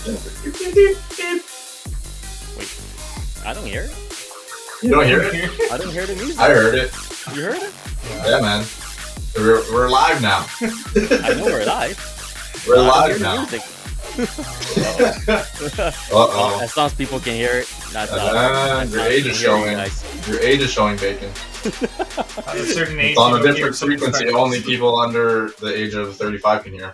Wait, I don't hear it. You don't hear it? I don't hear the music. I heard it. You heard it? Yeah, man. We're live now. I know we're live. We're I live don't now. hear the music. Uh-oh. As long as people can hear it, that's Your age is showing. Your age is showing, Bacon. At a certain age, It's on you a don't different hear frequency. something Only people under the age of 35 can hear.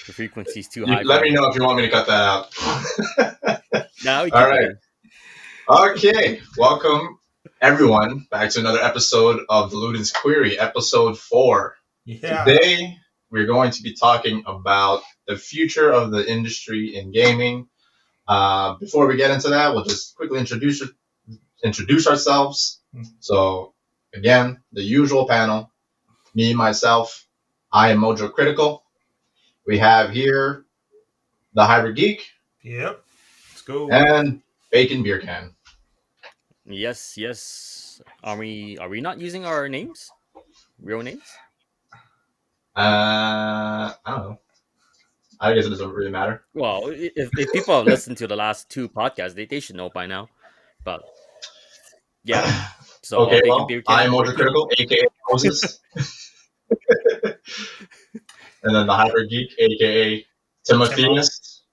The frequency's too high. Let me know if you want me to cut that out. Now we All keep right. it Okay. Welcome, everyone, back to another episode of the Ludens Query, episode 4. Yeah. Today, we're going to be talking about the future of the industry in gaming. Before we get into that, we'll just quickly introduce ourselves. So, again, the usual panel. Me, myself, I am MojoCritical. We have here TheHybridGeek. Yep. Let's go. And BaconBeercan. Yes. Are we not using our names? Real names? I don't know. I guess it doesn't really matter. Well, if people have listened to the last 2 podcasts, they should know by now. But yeah. So Okay, well, BaconBeercan, I am MojoCritical, aka Moses. And then TheHybridGeek, aka Timotheus,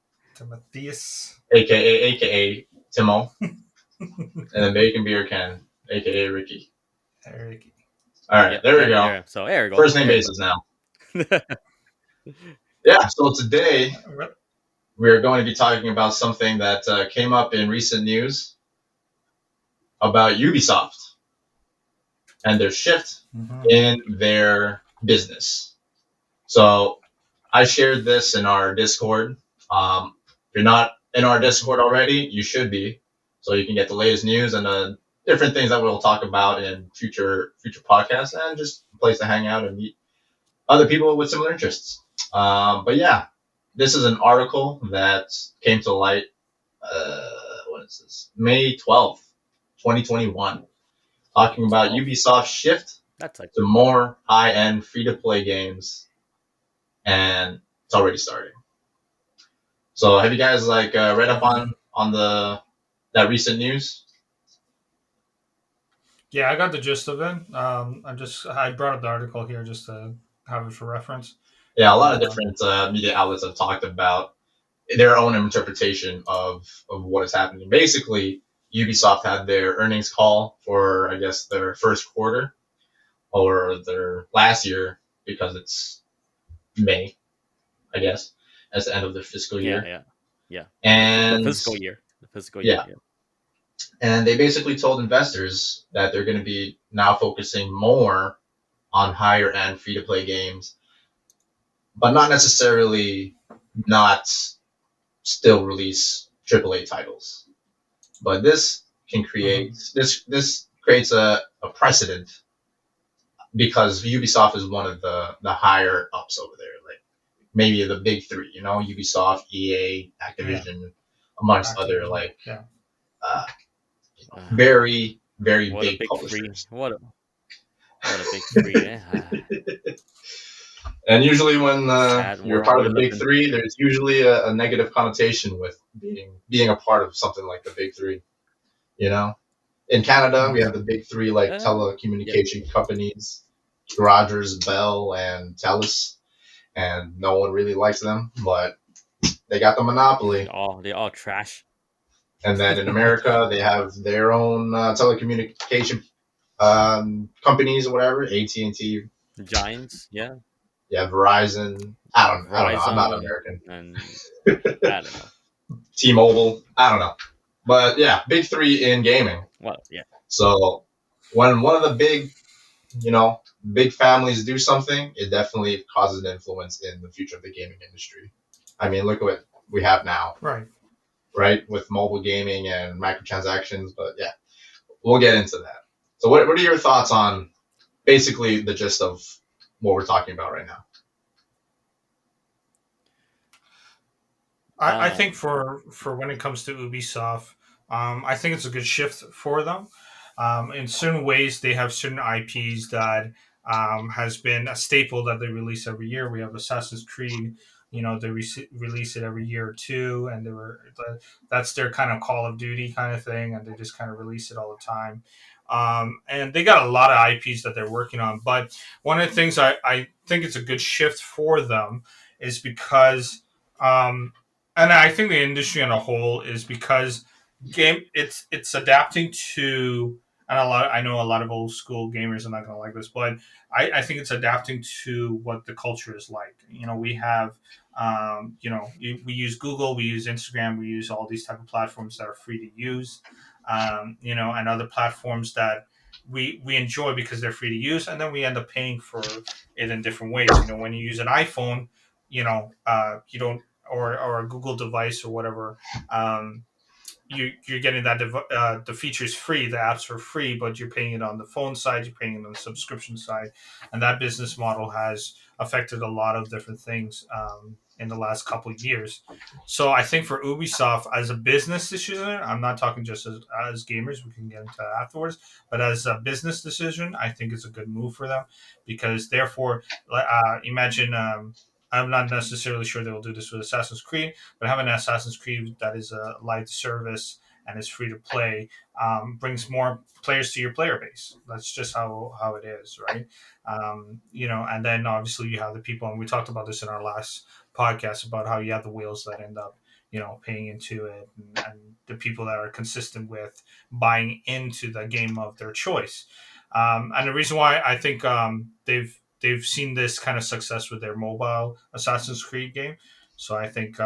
aka Timo. And then BaconBeercan, aka Ricky. Ricky. All right, there we go. Yeah. So there we go. First name basis now. Yeah, so today we're going to be talking about something that came up in recent news about Ubisoft and their shift in their business. So I shared this in our Discord. If you're not in our Discord already, you should be, so you can get the latest news and different things that we'll talk about in future podcasts, and just a place to hang out and meet other people with similar interests. But yeah, this is an article that came to light. What is this? May 12th, 2021, talking about Ubisoft's shift to more high-end free-to-play games. And it's already starting. So have you guys read up on that recent news? Yeah, I got the gist of it. I brought up the article here just to have it for reference. Yeah, a lot of different media outlets have talked about their own interpretation of what is happening. Basically, Ubisoft had their earnings call for, I guess, their first quarter or their last year, because it's May, I guess, as the end of the fiscal year. Yeah. And the fiscal year. Yeah. And they basically told investors that they're going to be now focusing more on higher end free to play games, but not necessarily not still release AAA titles. But this can create this creates a precedent, because Ubisoft is one of the higher ups over there, like maybe the big 3, Ubisoft, EA, Activision, amongst other very, very big publishers. What a big 3, yeah. And usually when you're part of the big 3, there's usually a negative connotation with being a part of something like the big 3. In Canada, we have the big 3 telecommunication companies, Rogers, Bell, and Telus, and no one really likes them, but they got the monopoly. They're all trash. And then in America, they have their own telecommunication companies or whatever, AT&T, Giants, yeah. Yeah, Verizon. I don't know. I'm not American. And I don't know. T-Mobile. I don't know. But yeah, big 3 in gaming. Well, yeah. So when one of the big families do something, it definitely causes an influence in the future of the gaming industry. I mean, look at what we have now. Right? With mobile gaming and microtransactions. But yeah, we'll get into that. So what are your thoughts on basically the gist of what we're talking about right now? I think for when it comes to Ubisoft, I think it's a good shift for them. In certain ways, they have certain IPs that has been a staple that they release every year. We have Assassin's Creed. They release it every year or two, and that's their kind of Call of Duty kind of thing, and they just kind of release it all the time. And they got a lot of IPs that they're working on. But one of the things I think it's a good shift for them is because, and I think the industry on a whole is because it's adapting to, and I know a lot of old school gamers are not going to like this, but I think it's adapting to what the culture is like. We have, we use Google, we use Instagram, we use all these type of platforms that are free to use, and other platforms that we enjoy because they're free to use, and then we end up paying for it in different ways. When you use an iPhone, you don't, or a Google device or whatever. You're getting that the features free, the apps are free, but you're paying it on the phone side, you're paying it on the subscription side, and that business model has affected a lot of different things in the last couple of years. So I think for Ubisoft as a business decision, I'm not talking just as gamers, we can get into that afterwards, but as a business decision, I think it's a good move for them because therefore, imagine. I'm not necessarily sure they will do this with Assassin's Creed, but having an Assassin's Creed that is a live service and is free to play brings more players to your player base. That's just how it is, right? And then obviously you have the people, and we talked about this in our last podcast about how you have the whales that end up, paying into it, and the people that are consistent with buying into the game of their choice. And the reason why I think they've seen this kind of success with their mobile Assassin's Creed game. So I think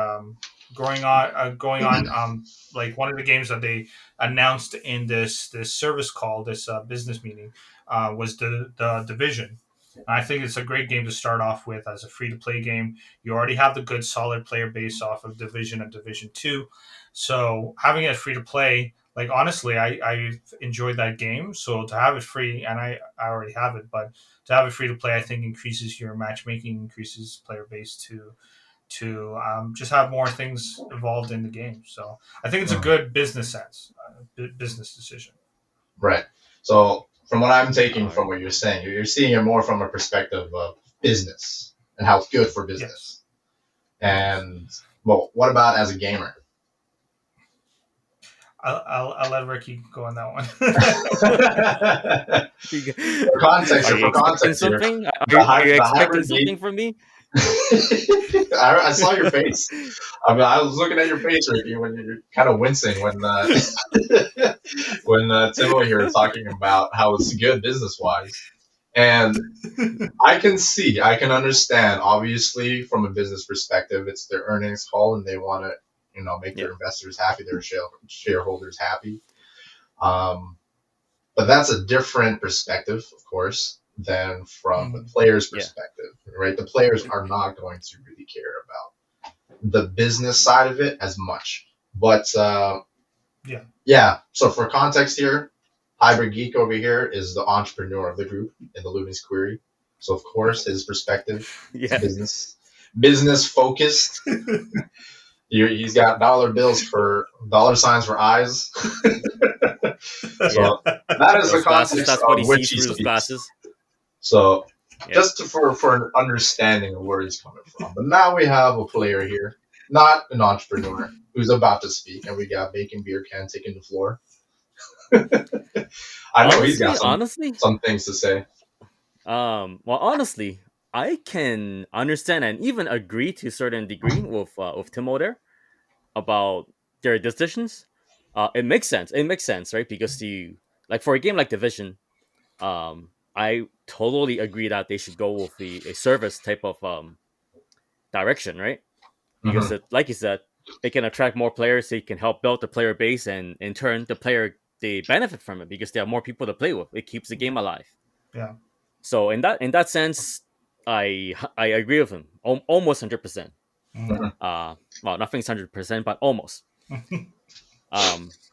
going on, like one of the games that they announced in this service call, this business meeting, was the Division. And I think it's a great game to start off with as a free to play game. You already have the good solid player base off of Division and Division 2. So having it free to play, like honestly, I enjoyed that game. So to have it free, and I already have it, but to have it free to play, I think increases your matchmaking, increases player base to just have more things involved in the game. So I think it's a good business sense, business decision. Right. So from what I'm taking All from right. what you're saying, you're seeing it more from a perspective of business and how it's good for Yes. business. And well, what about as a gamer? I'll let Ricky go on that one. For context Are here, you for expecting context here, something? Are you the expecting hybrid geek. something from me? I saw your face. I mean, I was looking at your face, Ricky, when you're kind of wincing when when Timo here was talking about how it's good business wise, and I can understand. Obviously, from a business perspective, it's their earnings call, and they want to, make Yeah. their investors happy, their shareholders happy. Um, but that's a different perspective, of course, than from the player's Yeah. perspective, right? The players are not going to really care about the business side of it as much. But yeah. So for context here, Hybrid Geek over here is the entrepreneur of the group in the Ludens Query. So of course, his perspective is Yeah. business focused. He's got dollar signs for eyes. Yeah. So that is the Those glasses, context that's what of he which sees he through his speaks. glasses. So Yeah. just for an understanding of where he's coming from. But now we have a player here, not an entrepreneur, who's about to speak, and we got BaconBeercan taking the floor. I know he's got Honestly, some things to say. well, honestly, I can understand and even agree to a certain degree with Timo there about their decisions. It makes sense. It makes sense, right? Because you like for a game like Division, I totally agree that they should go with a service type of direction, right? Because Mm-hmm. it, like you said, it can attract more players. They can help build the player base, and in turn, the player they benefit from it because they have more people to play with. It keeps the game alive. Yeah. So in that sense, I agree with him almost 100%. Mm-hmm. Well, nothing's 100%, but almost.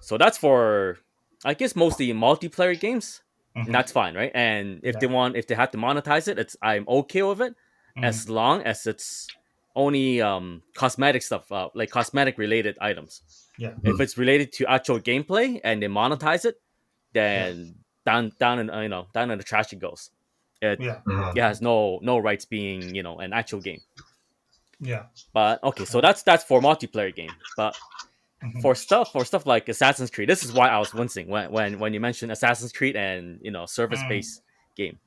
So that's for I guess mostly multiplayer games, and that's fine, right? And if they have to monetize it, I'm okay with it as long as it's only cosmetic stuff, like cosmetic related items. Yeah. If it's related to actual gameplay and they monetize it, Yeah. then down in the trash it goes. It Yeah. it has no rights being an actual game. Yeah. But okay, so Yeah. that's for multiplayer game. But Mhm. for stuff like Assassin's Creed, this is why I was wincing when you mentioned Assassin's Creed and service Mm. based game.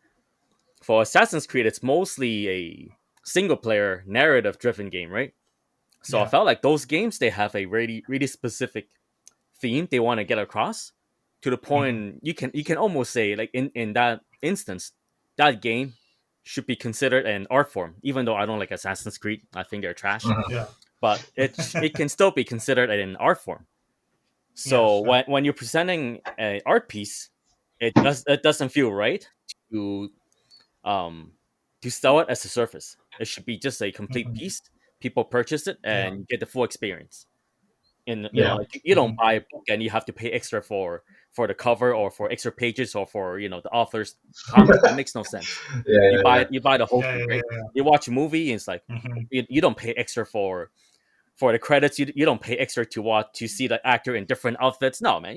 For Assassin's Creed, it's mostly a single player narrative driven game, right? So I Yeah. felt like those games they have a really specific theme they want to get across to the Mhm. point you can almost say like in that instance that game should be considered an art form. Even though I don't like Assassin's Creed, I think they're trash, Mhm. Yeah. but it can still be considered an art form. So Yes. when you're presenting an art piece, it doesn't feel right to um to sell it as a service. It should be just a complete Mhm. piece. People purchase it Yeah. and you get the full experience. And Yeah. like you don't Mhm. buy a book and you have to pay extra for the cover or for extra pages or for the author's comment. That makes no sense. Yeah, You yeah, buy yeah. it, you buy the whole Yeah. thing, Yeah. right? Yeah. You watch a movie and it's like Mhm. you don't pay extra for the credits. You don't pay extra to see the actor in different outfits. No, man.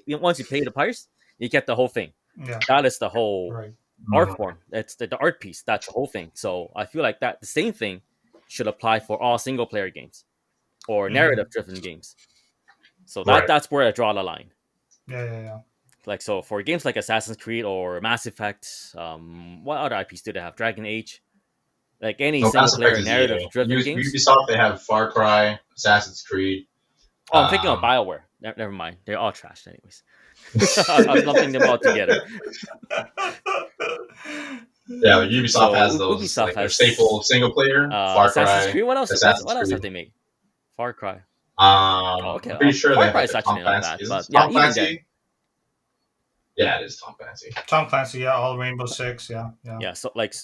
Once you pay the price, you get the whole thing. Yeah. That is the whole Right. art Mhm. form. That's the art piece. That's the whole thing. So I feel like that the same thing should apply for all single player games or narrative Mhm. driven games. So Right. that's where I draw the line. Yeah. Yeah. Yeah. Like so for games like Assassin's Creed or Mass Effect, what other IPs do they have? Dragon Age, like any No, single Mass Effect player is narrative EA. driven games. Ubisoft, they have Far Cry, Assassin's Creed. Oh, I'm thinking of Um, Bioware. Never mind, they're all trash, anyways. I'm lumping them all together. yeah, like Ubisoft So has those Ubisoft like their has staple single player, Far Assassin's Cry, Creed. What else? Assassin's What else have Creed. they made? Far Cry. Oh, okay. I'm pretty sure they Far have Cry like is the actually Tom not Clancy. bad, Is but this yeah, Tom even then, Clancy? Yeah, it is Tom Clancy. Tom Clancy. Yeah. All Rainbow Six. Yeah. Yeah. yeah. So like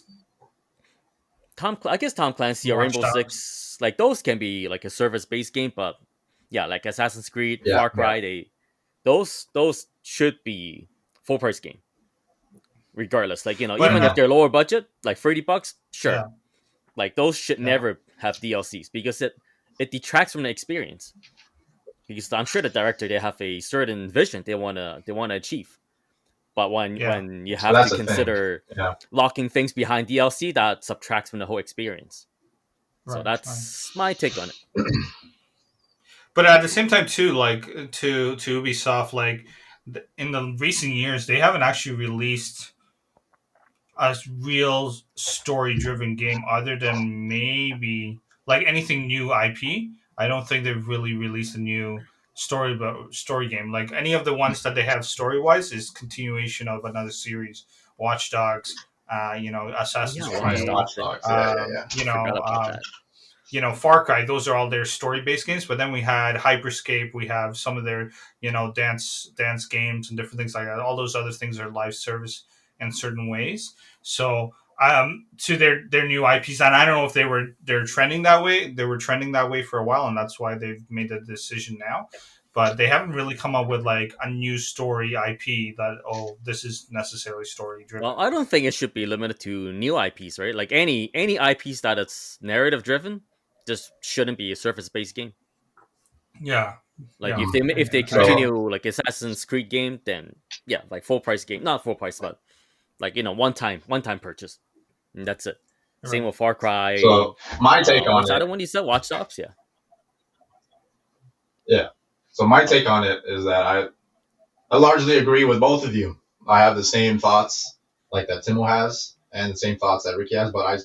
I guess Tom Clancy or Watch Rainbow Dogs. Six, like those can be like a service based game, but yeah, like Assassin's Creed, Yeah, Far yeah. Cry, those should be full price game, regardless. Like But even if they're lower budget, like $30, sure. yeah. Like those should Yeah. never have DLCs because it detracts from the experience. Because I'm sure the director they have a certain vision they wanna achieve. But when Yeah. when you So have to that's the thing. consider Yeah, locking things behind DLC, that subtracts from the whole experience. So Right. Right. that's my take on it. But at the same time, too, like to Ubisoft, like in the recent years, they haven't actually released a real story-driven game other than maybe like anything new IP. I don't think they've really released a new story game. Like any of the ones that they have story-wise is continuation of another series. Watch Dogs, Oh yeah, Assassin's Watch mm, Creed, Watch Dogs. Dogs. Yeah, yeah, yeah. you I forgot know, about that. Far Cry. Those are all their story-based games. But then we had Hyperscape. We have some of their, dance games and different things like that. All those other things are live service in certain ways. So to their new IPs, and I don't know if they're trending that way. They were trending that way for a while, and that's why they've made the decision now. But they haven't really come up with like a new story IP that this is necessarily story driven. Well, I don't think it should be limited to new IPs, right? Like any IPs that it's narrative driven, just shouldn't be a surface based game. Yeah, Like yeah, if they So continue like Assassin's Creed game, then yeah, like full price game, not full price, but like one time purchase, and that's it. Same right. with Far Cry. so my take on What's the it, other one you said? Watch Dogs, yeah. yeah. So my take on it is that I largely agree with both of you. I have the same thoughts like that Timo has, and the same thoughts that Ricky has, but I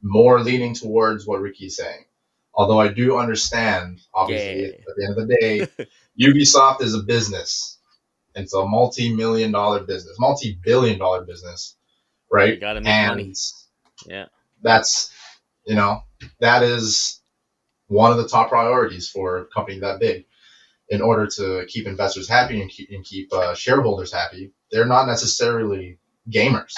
more leaning towards what Ricky's saying. Although I do understand, obviously, Yeah, at the end of the day, Ubisoft is a business. It's a multi-million-dollar business, multi-billion-dollar business, they right? gotta make money. And Yeah, that's, you know, that is one of the top priorities for a company that big. In order to keep investors happy and keep shareholders happy, they're not necessarily gamers.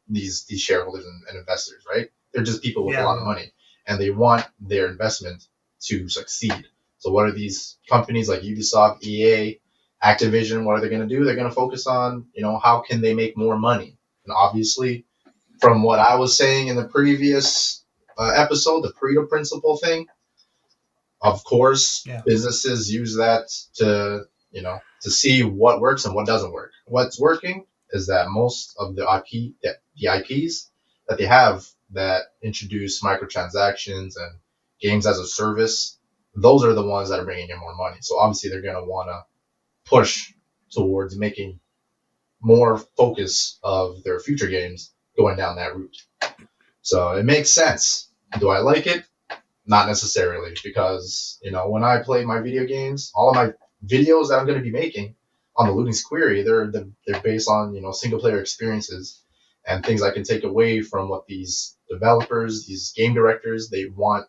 These shareholders and investors, right? They're just people with a Yeah, lot of money, and they want their investment to succeed. So what are these companies like Ubisoft, EA, Activision? What are they going to do? They're going to focus on how can they make more money. And obviously, from what I was saying in the previous episode, the Pareto principle thing, of course, yeah, businesses use that to see what works and what doesn't work. What's working is that most of the IP, the IPs that they have that introduce microtransactions and games as a service, those are the ones that are bringing in more money. So obviously they're going to want to push towards making more focus of their future games going down that route. So it makes sense. Do I like it? Not necessarily, because when I play my video games, all of my videos that I'm going to be making on the Ludens Query, they're based on single player experiences and things I can take away from what these developers, these game directors, they want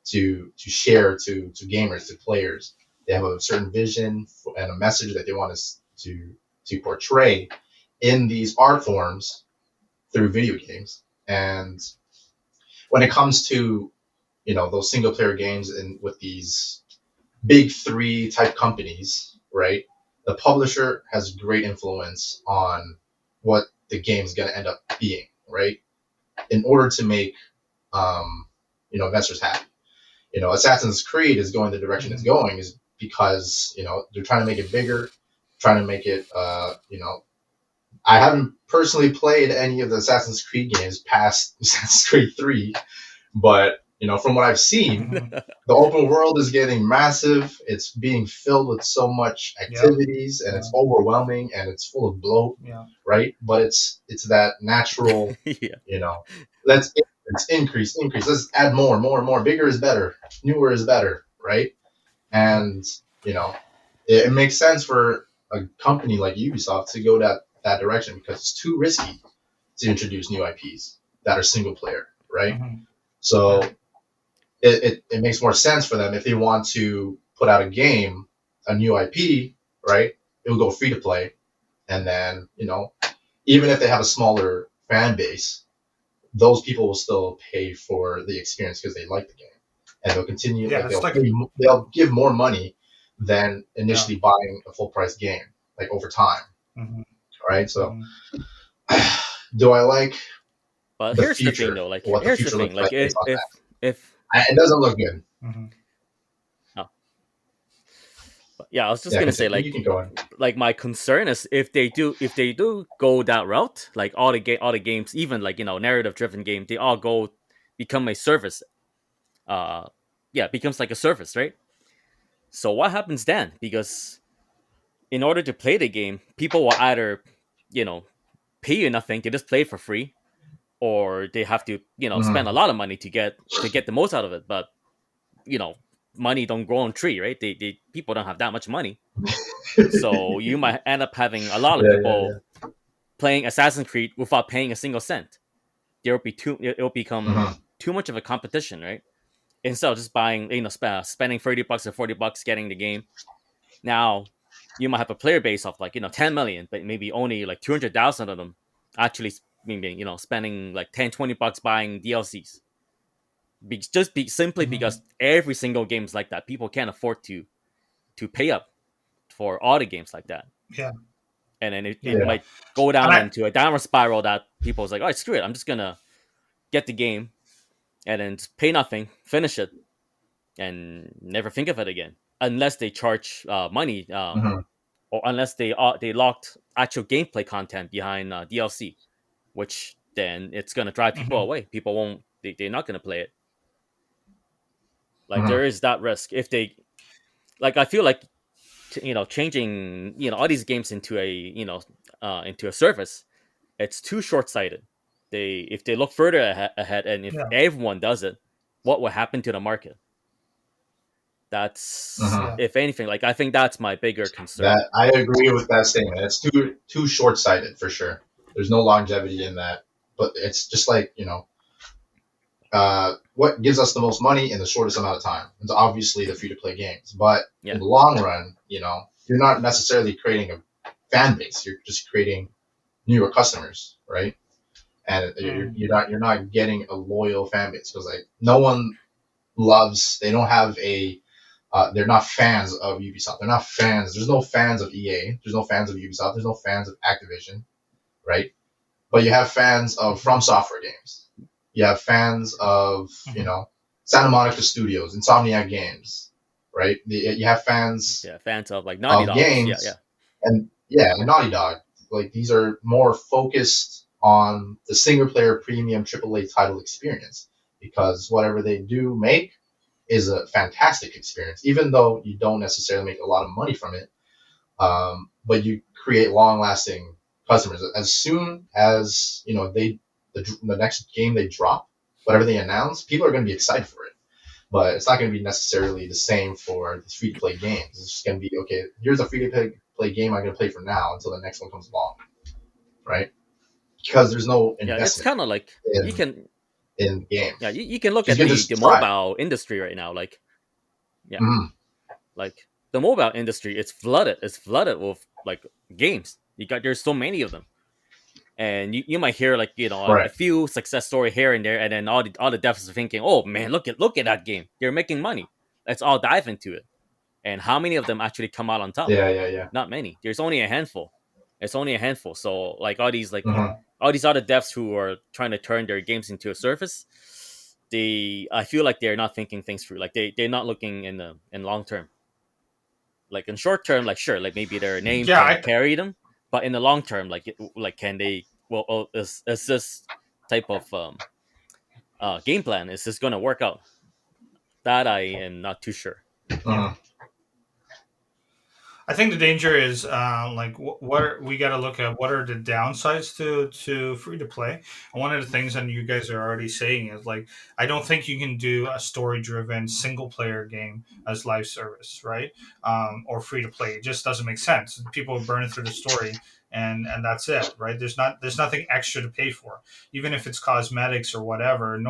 to share to gamers, to players. They have a certain vision and a message that they want us to portray in these art forms through video games. And when it comes to those single player games and with these big three type companies, right? The publisher has great influence on what the game's going to end up being, right? In order to make investors happy. Assassin's Creed is going the direction it's going is because they're trying to make it bigger, trying to make it I haven't personally played any of the Assassin's Creed games past Assassin's Creed 3, but from what I've seen, the open world is getting massive. It's being filled with so much activities, and it's overwhelming, and it's full of bloat, right? But it's that natural, let's increase. Let's add more. Bigger is better. Newer is better, right? And it makes sense for a company like Ubisoft to go that direction because it's too risky to introduce new IPs that are single player, right? So it makes more sense for them if they want to put out a game, a new IP, right? It will go free to play, and then even if they have a smaller fan base, those people will still pay for the experience because they like the game, and they'll continue. They'll give more money than initially buying a full price game, like over time, right? So, do I like? But here's the thing, though. Like, here's the thing. Like, if it doesn't look good. Oh. Yeah, I was just gonna say, like my concern is if they do go that route, like all the games, even like narrative driven game, they all become a service. It becomes like a service, right? So what happens then? Because in order to play the game, people will either pay you nothing to just play for free, or they have to spend a lot of money to get the most out of it. But money don't grow on tree, right? They people don't have that much money, so you might end up having a lot of people playing Assassin's Creed without paying a single cent. It'll become too much of a competition, right? Instead of just buying, spending $30 or $40 getting the game. Now you might have a player base of like 10 million, but maybe only like 200,000 of them actually spending like $10-$20 buying DLCs. Simply because every single game is like that. People can't afford to pay up for all the games like that. Yeah. And then it might go down into a downward spiral that people's like, all right, screw it. I'm just going to get the game and then pay nothing, finish it, and never think of it again. Unless they charge money, or unless they locked actual gameplay content behind DLC, which then it's going to drive people away. People won't, they're not going to play it. Like there is that risk if they, like I feel like changing all these games into a service, it's too short sighted. If they look further ahead, and if everyone does it, what will happen to the market? That's if anything, like I think that's my bigger concern. That I agree with that statement. It's too short sighted for sure. There's no longevity in that, but it's just like what gives us the most money in the shortest amount of time? It's obviously the free-to-play games. But in the long run, you're not necessarily creating a fan base. You're just creating newer customers, right? And you're not getting a loyal fan base because like no one loves. They don't have a. They're not fans of Ubisoft. They're not fans. There's no fans of EA. There's no fans of Ubisoft. There's no fans of Activision, right? But you have fans of From Software games. You have fans of, Santa Monica Studios, Insomniac Games, right? You have fans. Yeah, fans of like Naughty Dog games. Yeah. And Naughty Dog. Like these are more focused on the single player premium AAA title experience, because whatever they do make is a fantastic experience, even though you don't necessarily make a lot of money from it. But you create long lasting customers. As soon as the next game they drop, whatever they announce, people are going to be excited for it. But it's not going to be necessarily the same for the free to play games. It's just going to be, okay, here's a free to play game I'm going to play for now until the next one comes along, right? Because there's no Yeah, it's investment kind of like you in can in the game. yeah you can look You at can the just try it. mobile industry right now. Like yeah, Mhm. like the mobile industry, it's flooded. It's flooded with like games. There's so many of them, and you might hear like a Right. few success story here and there, and then all the devs are thinking, oh man, look at that game. They're making money. Let's all dive into it. And how many of them actually come out on top? Yeah, yeah, yeah. Not many. There's only a handful. It's only a handful. So like Mhm. all these other devs who are trying to turn their games into a service, I feel like they're not thinking things through. Like they're not looking in long term. Like in short term, like sure, like maybe their name Yeah, can carry them, but in the long term, like can they? Well, is this type of game plan, is this gonna work out? That I am not too sure. yeah. Mhm. I think the danger is like we got to look at what are the downsides to free to play. And one of the things that you guys are already saying is like I don't think you can do a story driven single player game as live service, right? Or free to play. It just doesn't make sense. People are burning through the story. And that's it, right? There's nothing extra to pay for, even if it's cosmetics or whatever.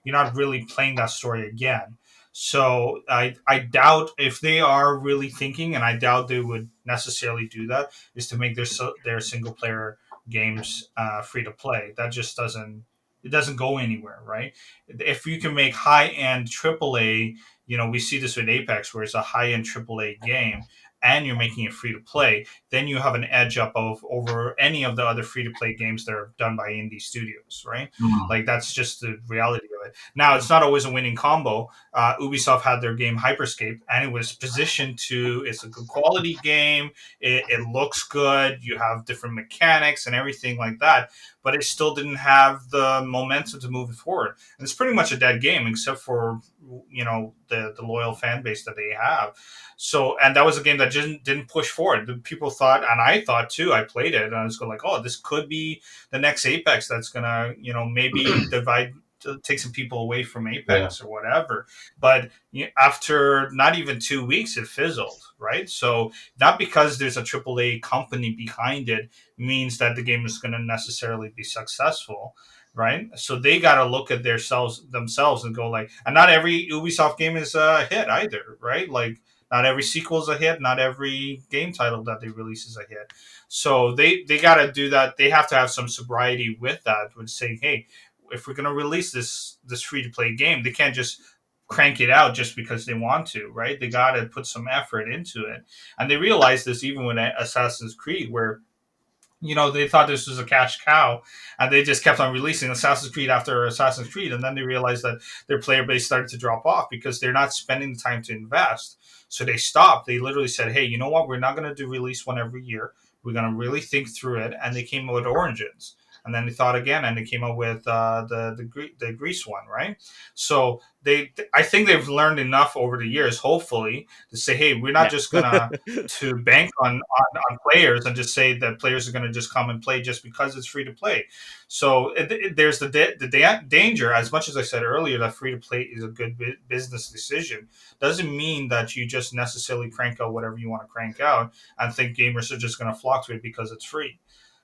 You're not really playing that story again. So I doubt if they are really thinking, and I doubt they would necessarily do that, is to make their single player games free to play. That just doesn't go anywhere, right? If you can make high end AAA, we see this with Apex, where it's a high end AAA game, and you're making it free to play, then you have an edge up of over any of the other free to play games that are done by indie studios, right? Mhm. Like that's just the reality of it. Now it's not always a winning combo. Ubisoft had their game Hyperscape, and it was positioned to it's a good quality game. It looks good. You have different mechanics and everything like that, but it still didn't have the momentum to move it forward. And it's pretty much a dead game, except for the loyal fan base that they have. So, and that was a game that didn't push forward. The people thought, and I thought too. I played it, and I was going like, "Oh, this could be the next Apex. That's gonna, maybe divide to take some people away from Yeah. Apex or whatever." But after not even 2 weeks, it fizzled, right? So not because there's a AAA company behind it means that the game is going to necessarily be successful, right? So they got to look at themselves and go like, and not every Ubisoft game is a hit either, right? Like not every sequel is a hit, not every game title that they release is a hit. So they got to do that. They have to have some sobriety with that, with saying, hey, if we're going to release this free to play game, they can't just crank it out just because they want to, right? They got to put some effort into it, and they realized this even with Assassin's Creed, where they thought this was a cash cow, and they just kept on releasing Assassin's Creed after Assassin's Creed, and then they realized that their player base started to drop off because they're not spending the time to invest. So they stopped. They literally said, "Hey, you know what? We're not going to do release one every year. We're going to really think through it." And they came out with Origins, and then they thought again, and they came out with the Greece one, right? So I think they've learned enough over the years, hopefully, to say, "Hey, we're not Yeah. just gonna to bank on players and just say that players are going to just come and play just because it's free to play." So there's the danger. As much as I said earlier that free to play is a good business decision, doesn't mean that you just necessarily crank out whatever you want to crank out and think gamers are just going to flock to it because it's free,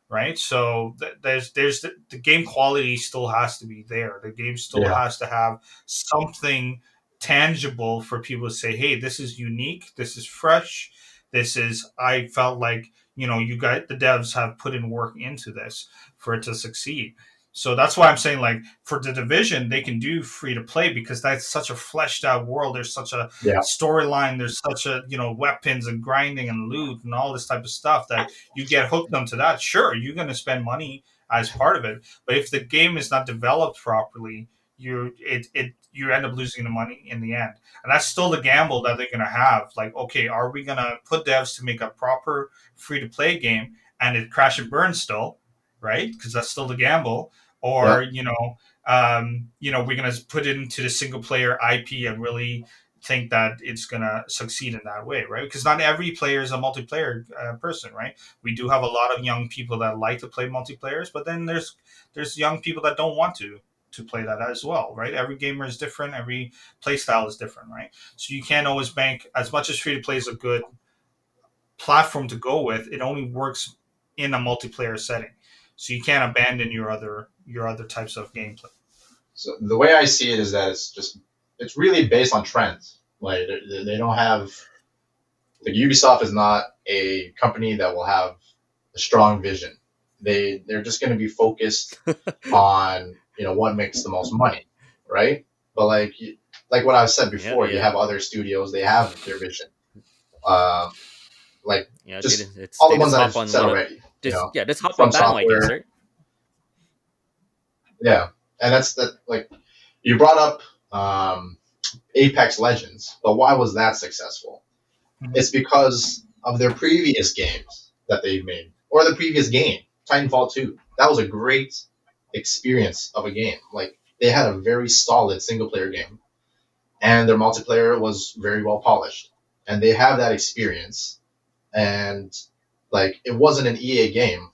right? So there's the game quality still has to be there. The game still Yeah. has to have something tangible for people to say, "Hey, this is unique. This is fresh. This is." I felt like you got the devs have put in work into this for it to succeed. So that's why I'm saying, like, for the Division, they can do free to play because that's such a fleshed out world. There's such a Yeah. storyline. There's such a weapons and grinding and loot and all this type of stuff that you get hooked onto that. Sure, you're going to spend money as part of it, but if the game is not developed properly, you end up losing the money in the end, and that's still the gamble that they're going to have. Like, okay, are we going to put devs to make a proper free to play game and it crash and burn still? right? Because that's still the gamble. Or Yep. we're gonna put it into the single player IP and really think that it's gonna succeed in that way, right? Because not every player is a multiplayer person, right? We do have a lot of young people that like to play multiplayers, but then there's young people that don't want to play that as well, right? Every gamer is different, every play style is different, right? So you can't always bank as much as free to play is a good platform to go with. It only works in a multiplayer setting, so you can't abandon your other types of gameplay. So the way I see it is that it's really based on trends. Like they don't have like Ubisoft is not a company that will have a strong vision. They're just going to be focused on what makes the most money, right? But like what I said Yeah, before, you yeah, have other studios. They have their vision. Um, like yeah. just all the They ones just that hop I've on said one of already. just yeah, just hop on From bandwagons, Software, right? yeah, and that's that. Like you brought up Apex Legends, but why was that successful? Mm-hmm. It's because of their previous games that they've made, or the previous game, Titanfall 2. That was a great experience of a game. Like they had a very solid single player game, and their multiplayer was very well polished, and they have that experience. And like it wasn't an EA game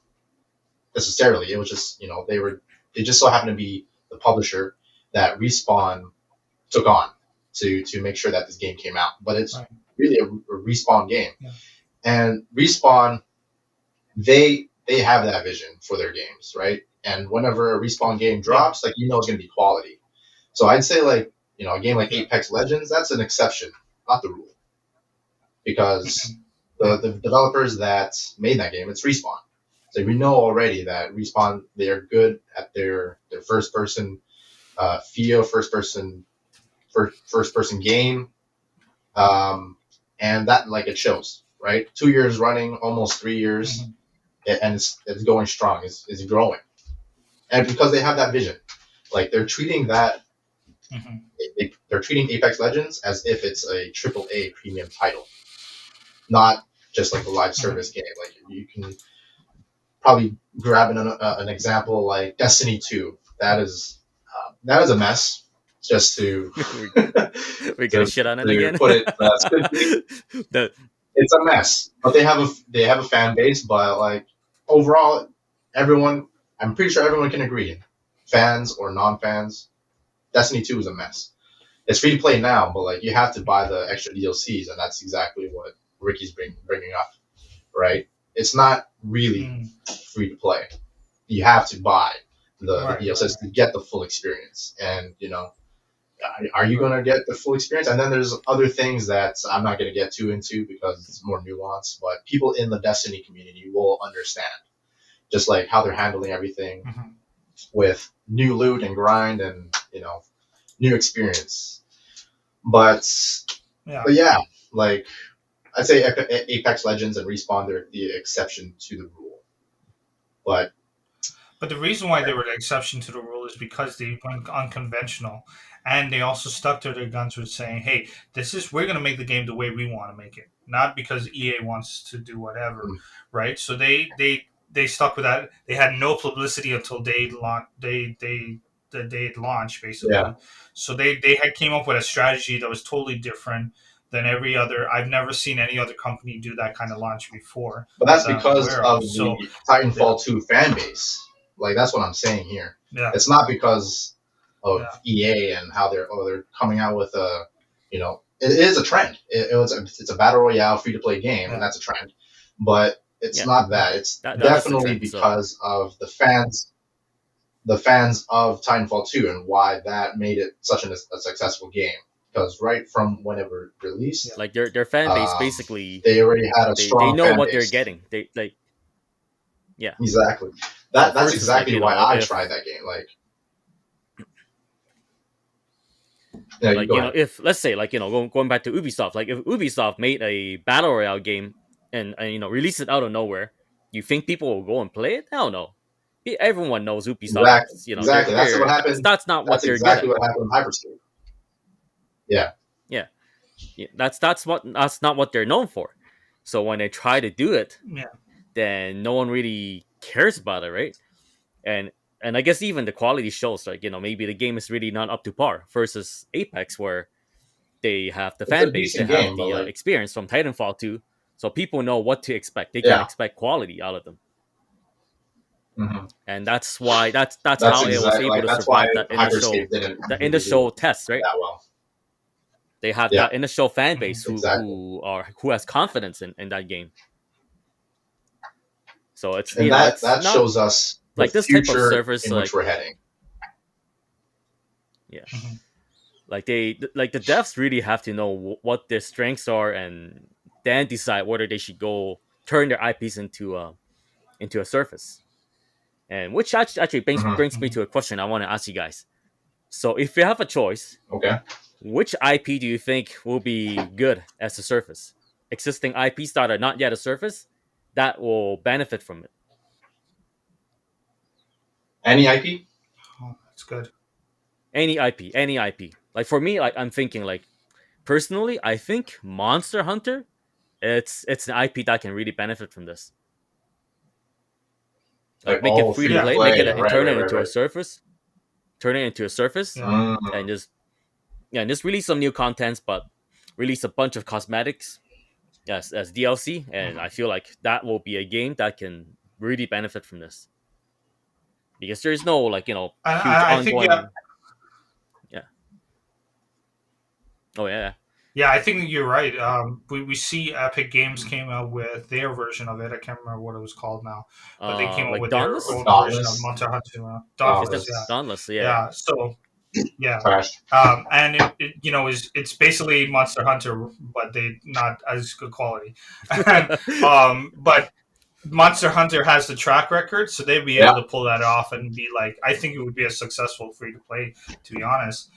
necessarily. It was just they just so happened to be the publisher that Respawn took on to make sure that this game came out. But it's Right. really a Respawn game, Yeah. and Respawn they have that vision for their games, right? And whenever a Respawn game Yeah. drops, like it's going to be quality. So I'd say like a game like Yeah. Apex Legends, that's an exception, not the rule, because Yeah. the developers that made that game, it's Respawn. So we know already that Respawn they are good at their first person feel, first person game, um, and that like it shows, right? 2 years running, almost 3 years, Mm-hmm. and it's going strong. It's growing, and because they have that vision, like they're treating that Mm-hmm. they're treating Apex Legends as if it's a AAA premium title, not just like a live Mm-hmm. service game. Like you can probably grab an example like Destiny 2. That is a mess. Just to we're, we're gonna to, shit on it to again. put it simply, the it's a mess. But they have a fan base. But like overall, everyone, I'm pretty sure everyone can agree, fans or non-fans, Destiny 2 is a mess. It's free to play now, but like you have to buy the extra DLCs, and that's exactly what Ricky's bringing up, right? It's not really Mm-hmm. free to play. You have to buy the Right. Right. DLCs to get the full experience, and are you Right. going to get the full experience? And then there's other things that I'm not going to get too into because it's more nuanced, but people in the Destiny community will understand just like how they're handling everything Mm-hmm. with new loot and grind and new experience. But Yeah. but yeah, like I'd say Apex Legends and Respawn they're the exception to the rule. But But the reason why they were the exception to the rule is because they went unconventional, and they also stuck to their guns with saying, "Hey, we're going to make the game the way we want to make it, not because EA wants to do whatever." Right? So they stuck with that. They had no publicity until they launched yeah, basically. So they had came up with a strategy that was totally different than every other. I've never seen any other company do that kind of launch before. but Not that's that I'm because aware of. of So the yeah, Titanfall 2 fan base. Like that's what I'm saying here. yeah, It's not because of yeah, EA and how they're coming out with it is a trend. It's a battle royale free to play game, and yeah. that's a trend. But it's yeah, not that. It's that is the definitely trend. So because of the fans of Titanfall 2 and why that made it such a successful game. Because right from whenever it released, like their fan base um, basically they already had a they strong know fan what they're base. getting. They like yeah. Exactly. So That's first is like exactly why I if tried that game. Like, yeah, you go ahead. if let's say going back to Ubisoft, like if Ubisoft made a battle royale game and release it out of nowhere, you think people will go and play it? Hell no. Everyone knows Ubisoft. Exactly. Exactly. That's what happened. That's not what That's they're good exactly at. what happened in Hyperscape. Yeah. Yeah, yeah, that's not what they're known for. So when they try to do it, Yeah, then no one really cares about it, right? and I guess even the quality shows, like, maybe the game is really not up to par versus Apex, where they have the It's fan a base, they decent have game, but the like, experience from Titanfall 2, so people know what to expect. They can yeah, expect quality out of them, hmm and that's why that's that's how it was exactly able like to that's why survive Hyperscape didn't that really do initial test, right? that well. They have Yeah, that initial fan Mhm. base exactly. who has confidence in that game. So it's And it's that not shows us the like this type of future service, in which like, we're heading. yeah, Mhm. like the devs really have to know what their strengths are, and then decide whether they should go turn their IPs into a surface. And which actually Hmm. brings me Mhm. to a question I want to ask you guys. So if you have a choice, Okay. which IP do you think will be good as a surface? Existing IPs that are not yet a surface that will benefit from it. Any IP? Oh, that's good. Any IP. Like for me, like I'm thinking, like, personally, I think Monster Hunter, it's an IP that can really benefit from this. Like Like, make it oh, free to free to Yeah, play, yeah, make it play. yeah, Right, turn right, it right, into a right. surface, turn it into a surface, yeah. Mm, and just, yeah, and just release some new contents, but release a bunch of cosmetics as DLC, and Mhm. I feel like that will be a game that can really benefit from this because there is no, like, huge I think yeah, ongoing. Yeah. Oh yeah. yeah, I think you're right. We see Epic Games came out with their version of it. I can't remember what it was called now, but they came out Like with their Dauntless. or own version of Dauntless. Monster Hunter. Is Dauntless, that yeah, Dauntless. Dauntless? Yeah, yeah. yeah. So yeah, Trash. and it is it's basically Monster Hunter, but they not as good quality. And but Monster Hunter has the track record, so they'd be able Yeah. to pull that off and be like, I think it would be a successful free to play. To be honest,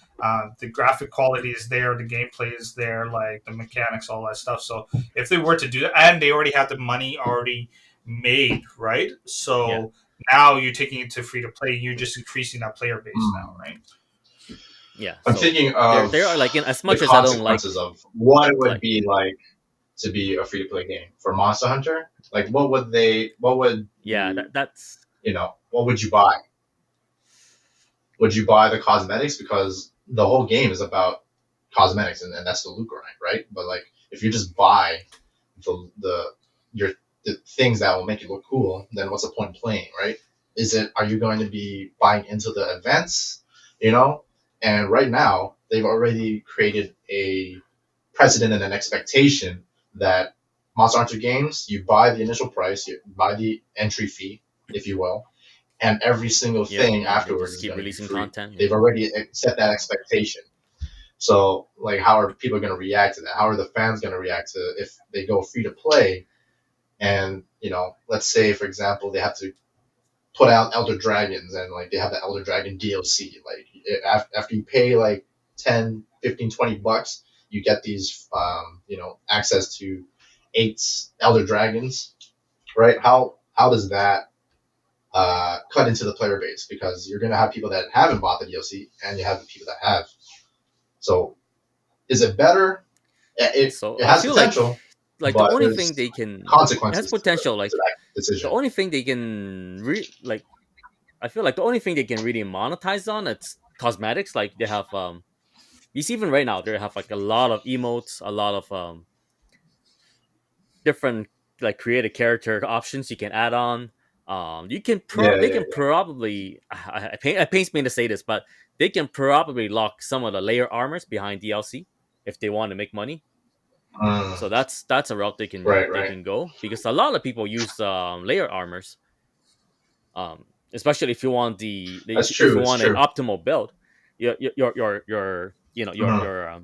the graphic quality is there, the gameplay is there, like the mechanics, all that stuff. So if they were to do that, and they already have the money already made, right? Yeah. So now you're taking it to free to play, you're just increasing that player base now, Mm. right? Yeah. I'm So thinking there of there are, like, in as the much as I don't consequences like, of what it would like, be like to be a free to play game for Monster Hunter. Like, what would yeah, that's what would you buy? Would you buy the cosmetics because the whole game is about cosmetics and that's the loot grind, right? But like, if you just buy the your the things that will make it look cool, then what's the point in playing, right? Are you going to be buying into the events, you know? And right now, they've already created a precedent and an expectation that Monster Hunter games, you buy the initial price, you buy the entry fee, if you will, and every single yep, thing and they afterwards just is keep going to be releasing free. content. Yeah. They've already set that expectation. So, like, how are people going to react to that? How are the fans going to react to if they go free to play? And let's say, for example, they have to put out Elder Dragons, and like they have the Elder Dragon DLC. Like, after you pay like 10, 15, $20, you get these, access to 8 Elder Dragons, right? How does that cut into the player base? Because you're going to have people that haven't bought the DLC, and you have the people that have. So, is it better? So It I has feel like potential, the but only thing there's they can, it has consequences potential. to Like that the decision. only thing they can like, I feel like the only thing they can really monetize on, it's cosmetics. Like they have you see, even right now they have like a lot of emotes, a lot of different, like, creative character options you can add on. You can Yeah, they yeah, can probably, it pains me to say this, but they can probably lock some of the layer armors behind DLC if they want to make money. yeah. So that's a route Right, they right. can go, because a lot of people use layer armors, um, especially if you want That's if true. you It's want an true. optimal build. Your Mhm. your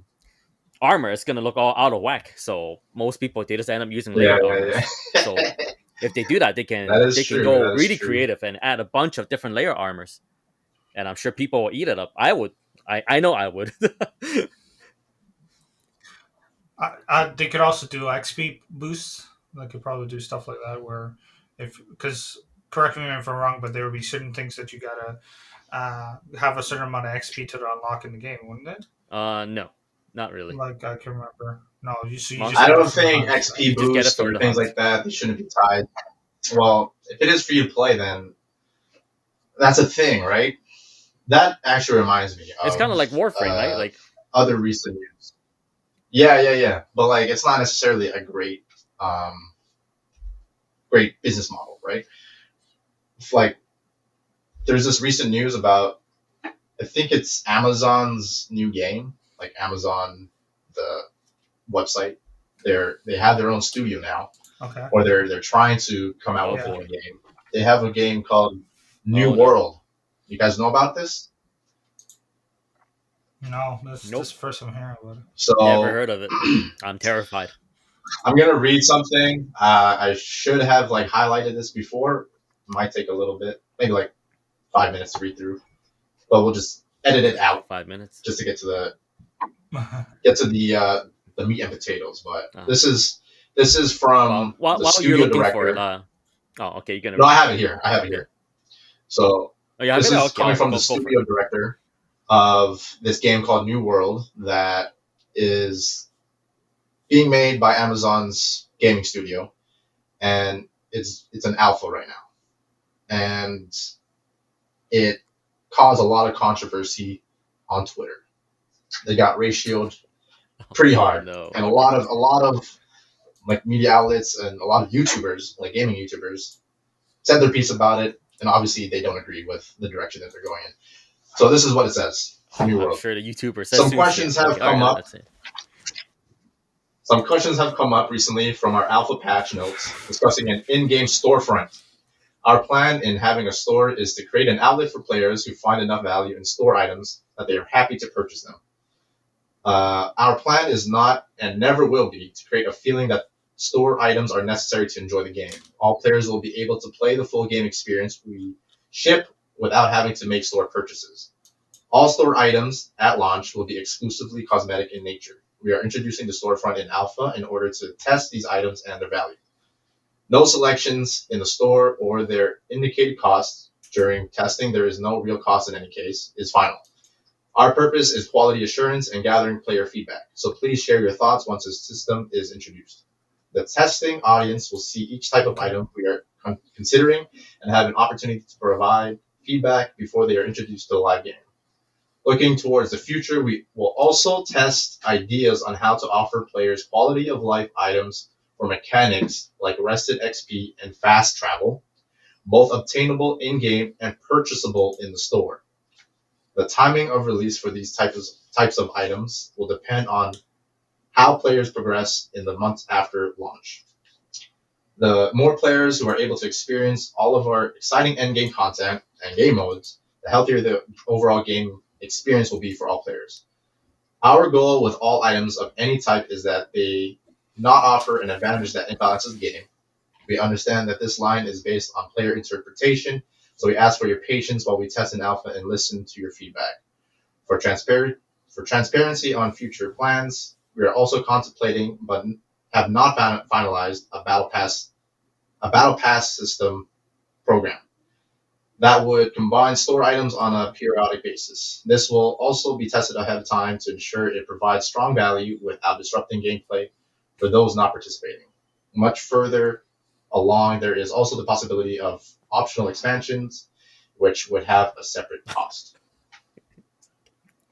armor is gonna look all out of whack. So most people, they just end up using Yeah, layered yeah, armors. So yeah. if they do that, That is they can true. go That is really true. creative and add a bunch of different layer armors. And I'm sure people will eat it up. I would. I know I would. They could also do XP boosts. They could probably do stuff like that where, if because correct me if I'm wrong, but there would be certain things that you gotta have a certain amount of XP to unlock in the game, wouldn't it? No, not really. Like I can remember. No, you just Monster I get it don't Hunter, from think hunts, right? XP you just get it boost from or the things hunt. like that, they shouldn't be tied. Well, if it is free to play, then that's a thing, right? That actually reminds me It's of kind of like Warframe, right? uh, Like, other recent news. Yeah, yeah, yeah. But like, it's not necessarily a um, great business model, right? It's like, there's this recent news about, I think it's Amazon's new game, like Amazon, the website. They have their own studio now, Okay. or they're trying to come out oh with their Yeah. boy, own game. They have a game called New oh no, World. You guys know about this? No, this nope, first I'm hearing about it. never So heard of it. I'm terrified. I'm gonna read something. I should have like highlighted this before. It might take a little bit, maybe like 5 minutes to read through, but we'll just edit it out 5 minutes. just to get to the Okay. the meat and potatoes. But Uh, this is well, from while, the while you're studio looking for it, director. oh, okay, you're No, gonna I have it here. I have it okay. here. So Oh, you have this it? is Okay, coming I'll from the go for it. studio director of this game called New World that is being made by Amazon's gaming studio, and it's an alpha right now, and it caused a lot of controversy on Twitter. They got ratioed pretty Oh hard, no, and a okay. lot of a lot of like media outlets and a lot of YouTubers, like gaming YouTubers, said their piece about it, and obviously they don't agree with the direction that they're going in. So this is what it says. New I'm World. sure the YouTuber says Some soon shit. questions have Okay, all come right, up let's see. Some questions have come up recently from our alpha patch notes discussing an in-game storefront. Our plan in having a store is to create an outlet for players who find enough value in store items that they are happy to purchase them. Our plan is not and never will be to create a feeling that store items are necessary to enjoy the game. All players will be able to play the full game experience we ship without having to make store purchases. All store items at launch will be exclusively cosmetic in nature. We are introducing the storefront in alpha in order to test these items and their value. No selections in the store or their indicated costs. During testing, there is no real cost in any case, is final. Our purpose is quality assurance and gathering player feedback, so please share your thoughts once the system is introduced. The testing audience will see each type of Okay. item we are considering and have an opportunity to provide feedback before they are introduced to the live game. Looking towards the future, we will also test ideas on how to offer players quality of life items or mechanics like rested XP and fast travel, both obtainable in game and purchasable in the store. The timing of release for these types of items will depend on how players progress in the months after launch. The more players who are able to experience all of our exciting end game content and game modes, the healthier the overall game experience will be for all players. Our goal with all items of any type is that they not offer an advantage that imbalances the game. We understand that this line is based on player interpretation, so we ask for your patience while we test in alpha and listen to your feedback. For, transpar- for transparency on future plans, we are also contemplating but have not finalized a battle pass system program that would combine store items on a periodic basis. This will also be tested ahead of time to ensure it provides strong value without disrupting gameplay for those not participating. Much further along, there is also the possibility of optional expansions, which would have a separate cost.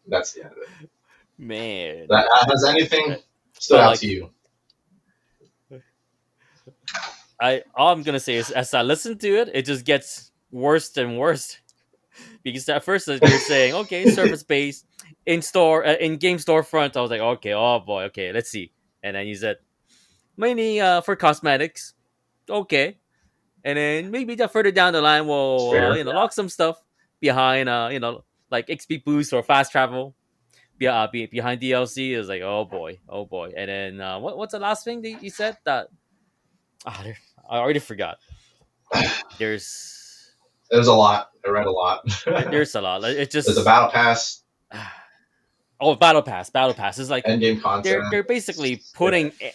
That's the end of it. Man, Has anything it stood felt out to like you? I. All I'm gonna say is, as I listen to it, it just gets worse and worse. Because at first you're saying, okay, surface based in store, in game storefront. I was like, okay, oh boy, okay, let's see. And then you said mainly for cosmetics, okay. And then maybe just further down the line, It's we'll fair. lock some stuff behind, like XP boost or fast travel. Behind DLC is like, oh boy, oh boy. And then what's the last thing that you said that I already forgot. There's There's a lot. I read a lot. there's a lot. Like, it There's a just battle pass, oh, battle pass is like end game they're content. basically Yeah.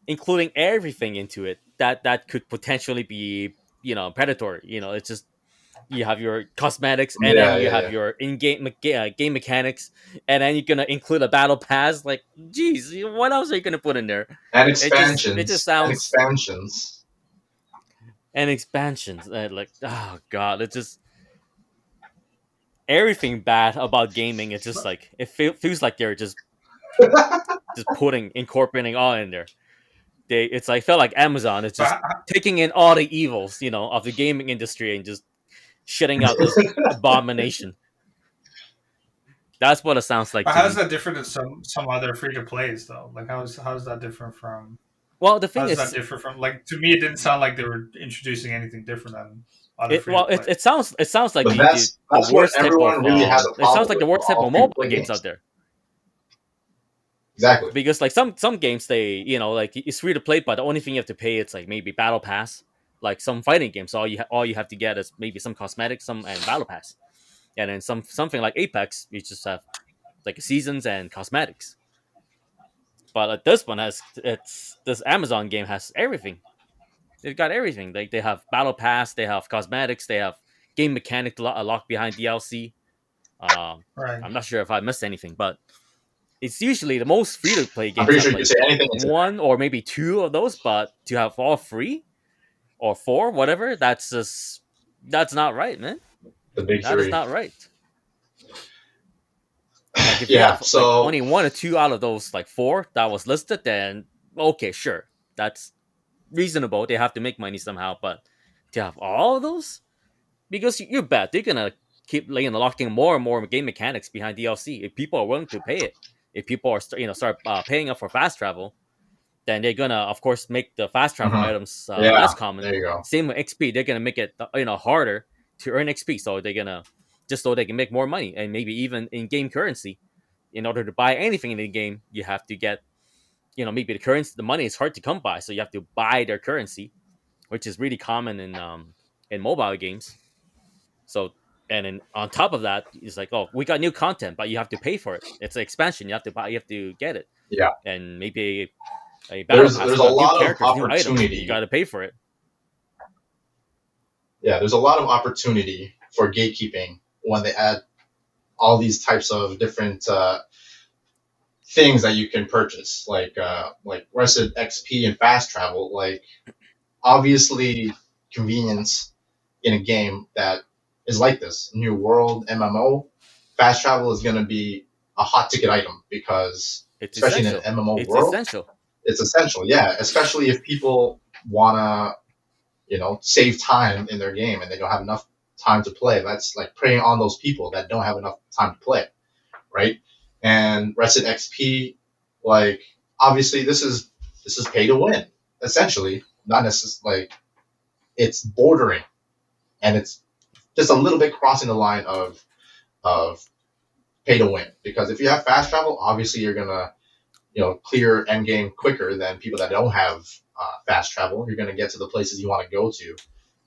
including everything into it that could potentially be predatory. It's just you have your cosmetics, and then Yeah, you yeah, have yeah. your in-game game mechanics, and then you're gonna include a battle pass. Like, geez, what else are you gonna put in there? And It just expansions. And sounds expansions. and expansions. Like, oh god, it just. everything bad about gaming. It's just like feels like they're just putting incorporating all in there. It's like felt like Amazon is just But taking in all the evils, of the gaming industry and just shitting out this abomination. That's what it sounds like to how is me. that different than some other free to plays though? Like how is that different from Well, the how thing is that is, different from like to me it didn't sound like they were introducing anything different than other free to it, play. it sounds it sounds like But the that's what worst type of everyone really has a it sounds problem like the with worst type all of free to mobile play games out games. there. Exactly. Because like some games they like it's free to play, but the only thing you have to pay it's like maybe battle pass. Like some fighting games, all you have to get is maybe some cosmetics, some and battle pass, and then something like Apex, you just have like seasons and cosmetics. But this one has it's this Amazon game has everything. They've got everything. Like they have battle pass, they have cosmetics, they have game mechanic locked behind DLC. Right. I'm not sure if I missed anything, but it's usually the most free to play I'm games pretty have sure you can like say anything into that. one or maybe two of those, but to have all free or four, whatever, that's not right, man. The big That is three. not right. Like if you Yeah. have like So only one or two out of those like four that was listed, then okay, sure, that's reasonable. They have to make money somehow, but to have all of those, because you bet they're gonna keep locking more and more game mechanics behind DLC if people are willing to pay it. If people are start paying up for fast travel, then they're gonna of course make the fast travel mhm. items Yeah, less common. there you go. Same with XP, they're gonna make it harder to earn XP, so they're gonna just so they can make more money and maybe even in game currency. In order to buy anything in the game, you have to get maybe the money is hard to come by, so you have to buy their currency, which is really common in mobile games. So and then on top of that, it's like, oh, we got new content, but you have to pay for it. It's an expansion. You have to buy. You have to get it, Yeah. and maybe a battle pass There's a with new lot of characters, new items. You got opportunity. to pay for it. Yeah, there's a lot of opportunity for gatekeeping when they add all these types of different things that you can purchase, like Resident XP and fast travel. Like obviously, convenience in a game that is like this new world MMO, fast travel is going to be a hot ticket item because It's especially in an essential. MMO It's world, essential. it's essential. Yeah, especially if people wanna save time in their game and they don't have enough time to play. That's like preying on those people that don't have enough time to play, right? And Resident XP, like obviously this is pay to win, essentially. Not necessarily like it's bordering, and it's just a little bit crossing the line of pay to win. Because if you have fast travel, obviously you're gonna clear end game quicker than people that don't have fast travel. You're gonna get to the places you want to go to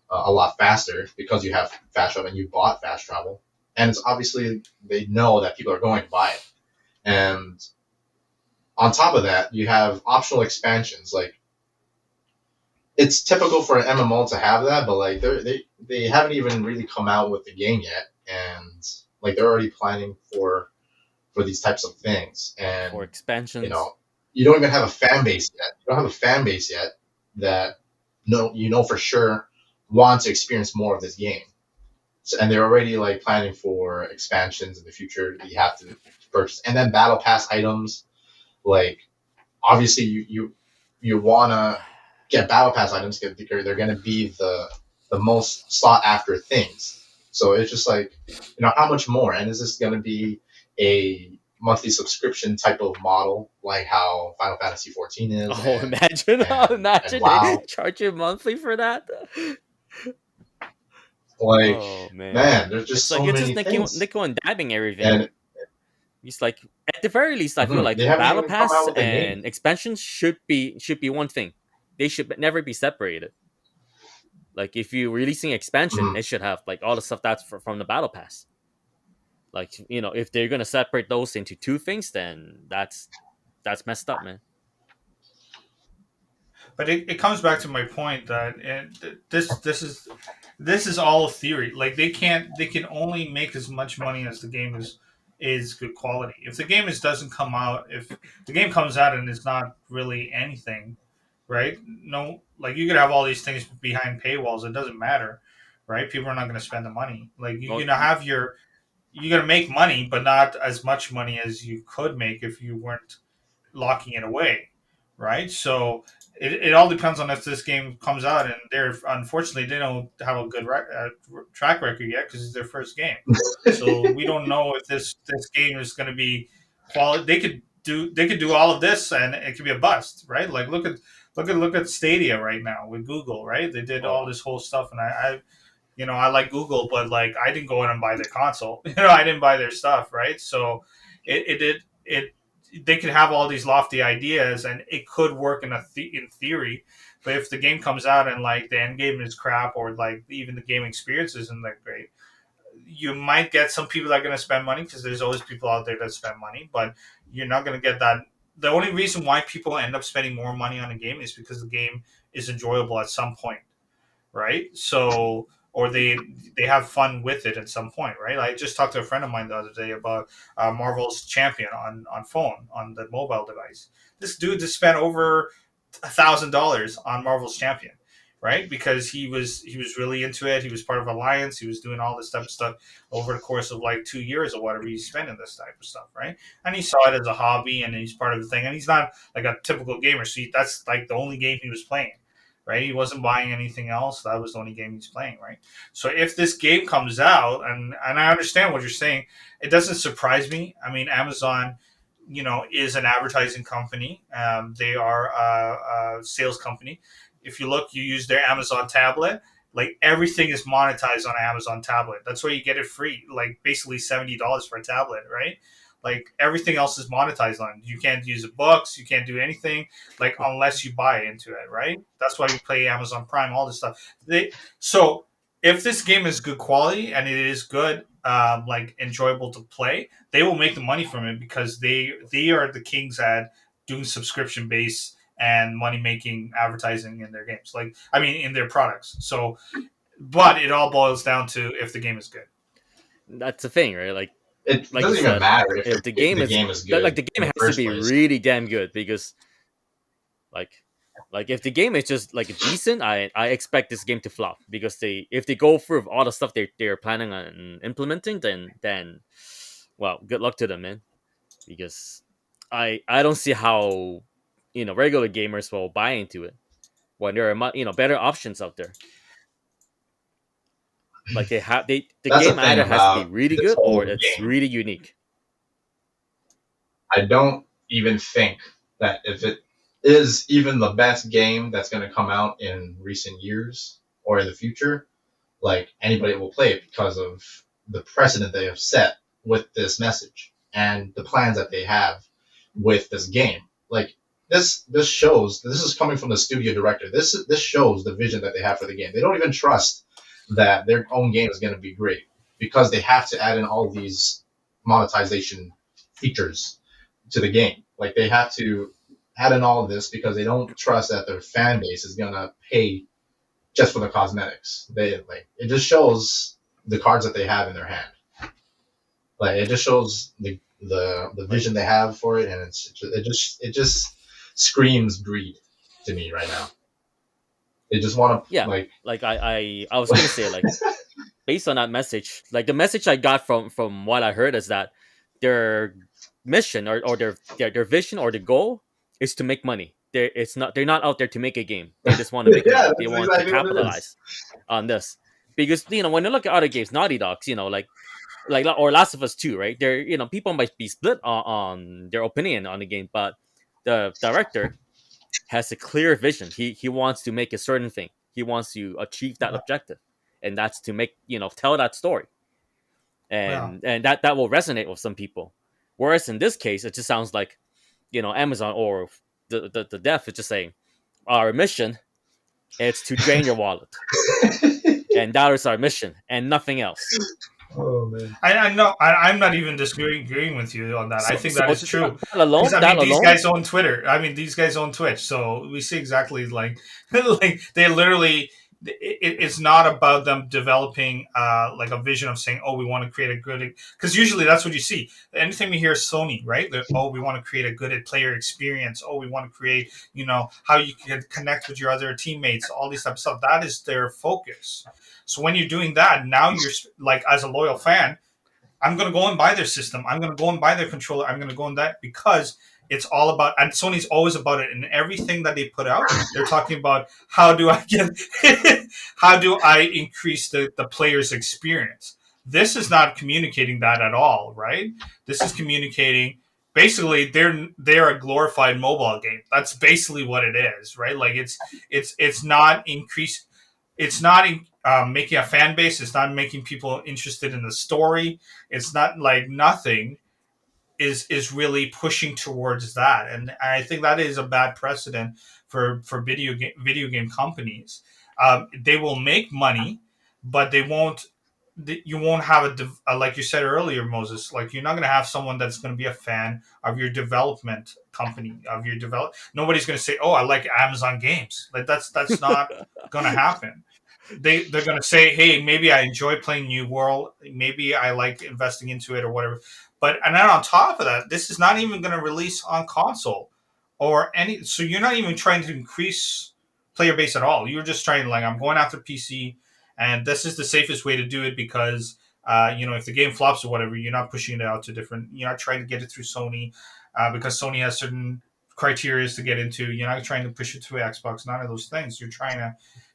a lot faster because you have fast travel and you bought fast travel. And it's obviously they know that people are going to buy it. And on top of that, you have optional expansions. Like it's typical for an MMO to have that, but like they haven't even really come out with the game yet, and like they're already planning for these types of things. For And you expansions. know, you don't even have a fan base yet. You don't have a fan base yet that for sure want to experience more of this game. So, and they're already like planning for expansions in the future that you have to purchase, and then battle pass items. Like obviously, you wanna get battle pass items because they're gonna be the most sought after things. So it's just like how much more, and is this gonna be a monthly subscription type of model like how Final Fantasy 14 is, Oh, imagine! and Imagine they WoW? charge you monthly for that. Like Oh man, man, there's just it's like so it's just many things, nickel and dabbing everything. and It's like at the very least, I feel like they haven't battle even come out pass with a name. and expansions should be one thing. They should never be separated. Like if you releasing expansion, Mhm. it should have like all the stuff that's from the battle pass. Like if they're gonna separate those into two things, then that's messed up, man. But it comes back to my point that this is all theory. Like they can only make as much money as the game is good quality. If the game doesn't come out, if the game comes out and is not really anything, right? No, like you could have all these things behind paywalls. It doesn't matter, right? People are not going to spend the money. Like you're Well, going to have your you're gonna make money, but not as much money as you could make if you weren't locking it away, right? So it all depends on if this game comes out, and they're unfortunately they don't have a good track record yet because it's their first game. So we don't know if this game is going to be quality. They could do all of this and it could be a bust, right? Like look at Stadia right now with Google, right? They did all Oh, this whole stuff, and I like Google, but like I didn't go in and buy their console. I didn't buy their stuff, right? So it did it. They could have all these lofty ideas, and it could work in theory. But if the game comes out and like the end game is crap, or like even the game experience isn't that great, you might get some people that are going to spend money because there's always people out there that spend money, but you're not going to get that. The only reason why people end up spending more money on a game is because the game is enjoyable at some point, right? So or they have fun with it at some point, right? I just talked to a friend of mine the other day about Marvel's Champion on phone on the mobile device. This dude just spent over $1,000 on Marvel's Champion, right? Because he was really into it. He was part of Alliance. He was doing all this type of stuff over the course of like 2 years or whatever he's spending this type of stuff, right? And he saw it as a hobby, and he's part of the thing. And he's not like a typical gamer. So that's like the only game he was playing, right? He wasn't buying anything else. That was the only game he's playing, right? So if this game comes out, and I understand what you're saying, it doesn't surprise me. I mean, Amazon, is an advertising company. They are a sales company. If you look, you use their Amazon tablet. Like everything is monetized on Amazon tablet. That's where you get it free. Like basically $70 for a tablet, right? Like everything else is monetized on. You can't use books. You can't do anything like unless you buy into it, right? That's why you play Amazon Prime, all this stuff. So if this game is good quality and it is good, like enjoyable to play, they will make the money from it because they are the kings at doing subscription based and money making advertising in their games. Like I mean, in their products. So, but it all boils down to if the game is good. that's the thing, right? It Like you doesn't even said, matter if the if game the is game is like good the in game the has to first be place. really damn good because like if the game is just like decent, I expect this game to flop because if they go through all the stuff they're planning on implementing, then well, good luck to them, man. Because I don't see how regular gamers will buy into it when there are better options out there. Like the That's the game thing either has to be about really this good or whole it's game. really unique. I don't even think that if it is even the best game that's going to come out in recent years or in the future, like anybody will play it because of the precedent they have set with this message and the plans that they have with this game. Like this shows this is coming from the studio director. This shows the vision that they have for the game. They don't even trust that their own game is going to be great because they have to add in all these monetization features to the game. Like they have to add in all of this because they don't trust that their fan base is gonna pay just for the cosmetics. They like it just shows the cards that they have in their hand. Like it just shows the Like vision they have for it, and it just screams greed to me right now. They just want to yeah, like like I was gonna say like based on that message, like the message I got from what I heard is that their mission or their vision or the goal is to make money. They're not out there to make a game. They just want to make yeah, money. They that's want to exactly what it is. capitalize on this because when you look at other games, Naughty Dogs, like or Last of Us 2, right? There, people might be split on their opinion on the game, but the director has a clear vision. He wants to make a certain thing. He wants to achieve that objective, and that's to make tell that story, Yeah. and that will resonate with some people. Whereas in this case, it just sounds like Amazon or the dev is just saying our mission is to drain your wallet, and that is our mission and nothing else. Oh man. I know. I'm not even disagreeing with you on that. I think that is That true because alone, I that mean these alone, guys own Twitter. I mean these guys own Twitch, so we see exactly like like they literally. It's not about them developing like a vision of saying, "Oh, we want to create a good." Because usually that's what you see. Anything we hear is Sony, right? Oh, we want to create a good player experience. Oh, we want to create, how you can connect with your other teammates. All these type of stuff. That is their focus. So when you're doing that, now you're like, as a loyal fan, I'm going to go and buy their system. I'm going to go and buy their controller. I'm going to go and that because it's all about, and Sony's always about it. And everything that they put out, they're talking about how do I get, how do I increase the player's experience? This is not communicating that at all, right? This is communicating basically they're a glorified mobile game. That's basically what it is, right? Like it's not increase, it's not making a fan base. It's not making people interested in the story. It's not like nothing is really pushing towards that, and I think that is a bad precedent for video game companies. They will make money, but they won't. You won't have like you said earlier, Moses. Like you're not going to have someone that's going to be a fan of your development company of your develop. Nobody's going to say, "Oh, I like Amazon games." Like that's not going to happen. They're going to say, hey, maybe I enjoy playing New World, maybe I like investing into it or whatever. But and then on top of that, this is not even going to release on console or any. So you're not even trying to increase player base at all. You're just trying like I'm going after PC, and this is the safest way to do it because if the game flops or whatever, you're not pushing it out to different. You're not trying to get it through Sony because Sony has certain criteria to get into. You're not trying to push it through Xbox. None of those things. You're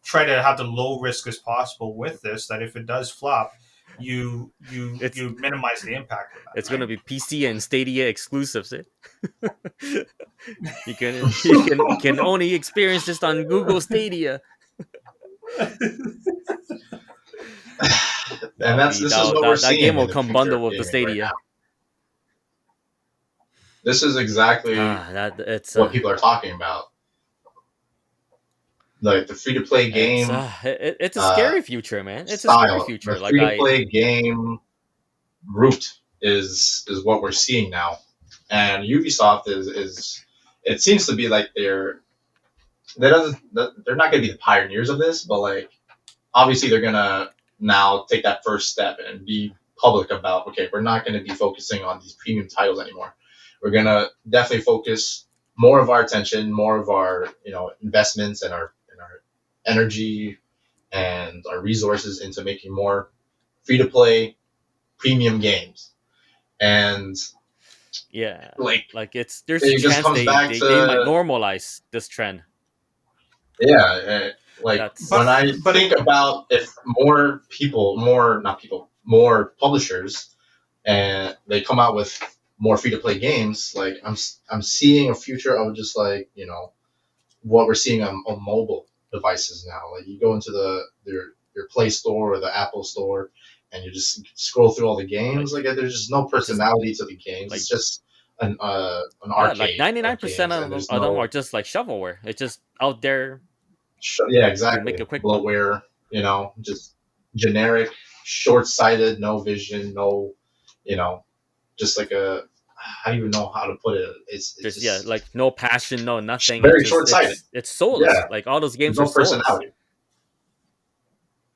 try to have the low risk as possible with this. That if it does flop, you minimize the impact of that. It's gonna Right? be PC and Stadia exclusives. You can only experience this on Google Stadia. And this is what we're That game seeing will in the come future bundled of with the gaming right Stadia. now. This is exactly That it's what people are talking about. Like the free to play game it's a scary future, man. It's a scary style, the future. Like free to play game route is what we're seeing now, and Ubisoft is it seems to be like they're not going to be the pioneers of this, but like obviously they're gonna now take that first step and be public about, okay, we're not going to be focusing on these premium titles anymore. We're gonna definitely focus more of our attention, more of our investments and our energy and our resources into making more free to play premium games. And yeah, like like there's a it just chance comes back they might to, normalize this trend. yeah, like That's when But I but think about if more people, more not people, more publishers, and they come out with more free to play games, like I'm seeing a future of just like what we're seeing on mobile devices now. Like you go into your Play Store or the Apple Store, and you just scroll through all the games. like Like there's just no it's just personality to the games. like It's just an yeah, like arcade of 99% games, and there's of them are no just like shovelware. It's just out there yeah, to make exactly, a quick buck. bloatware. Just generic, short sighted, no vision, no, you know, just like a I don't even know how to put it. It's Just yeah, just like no passion, no nothing. It's very just short sighted. it's soulless. Yeah, Like all those there's games are no soulless. personality.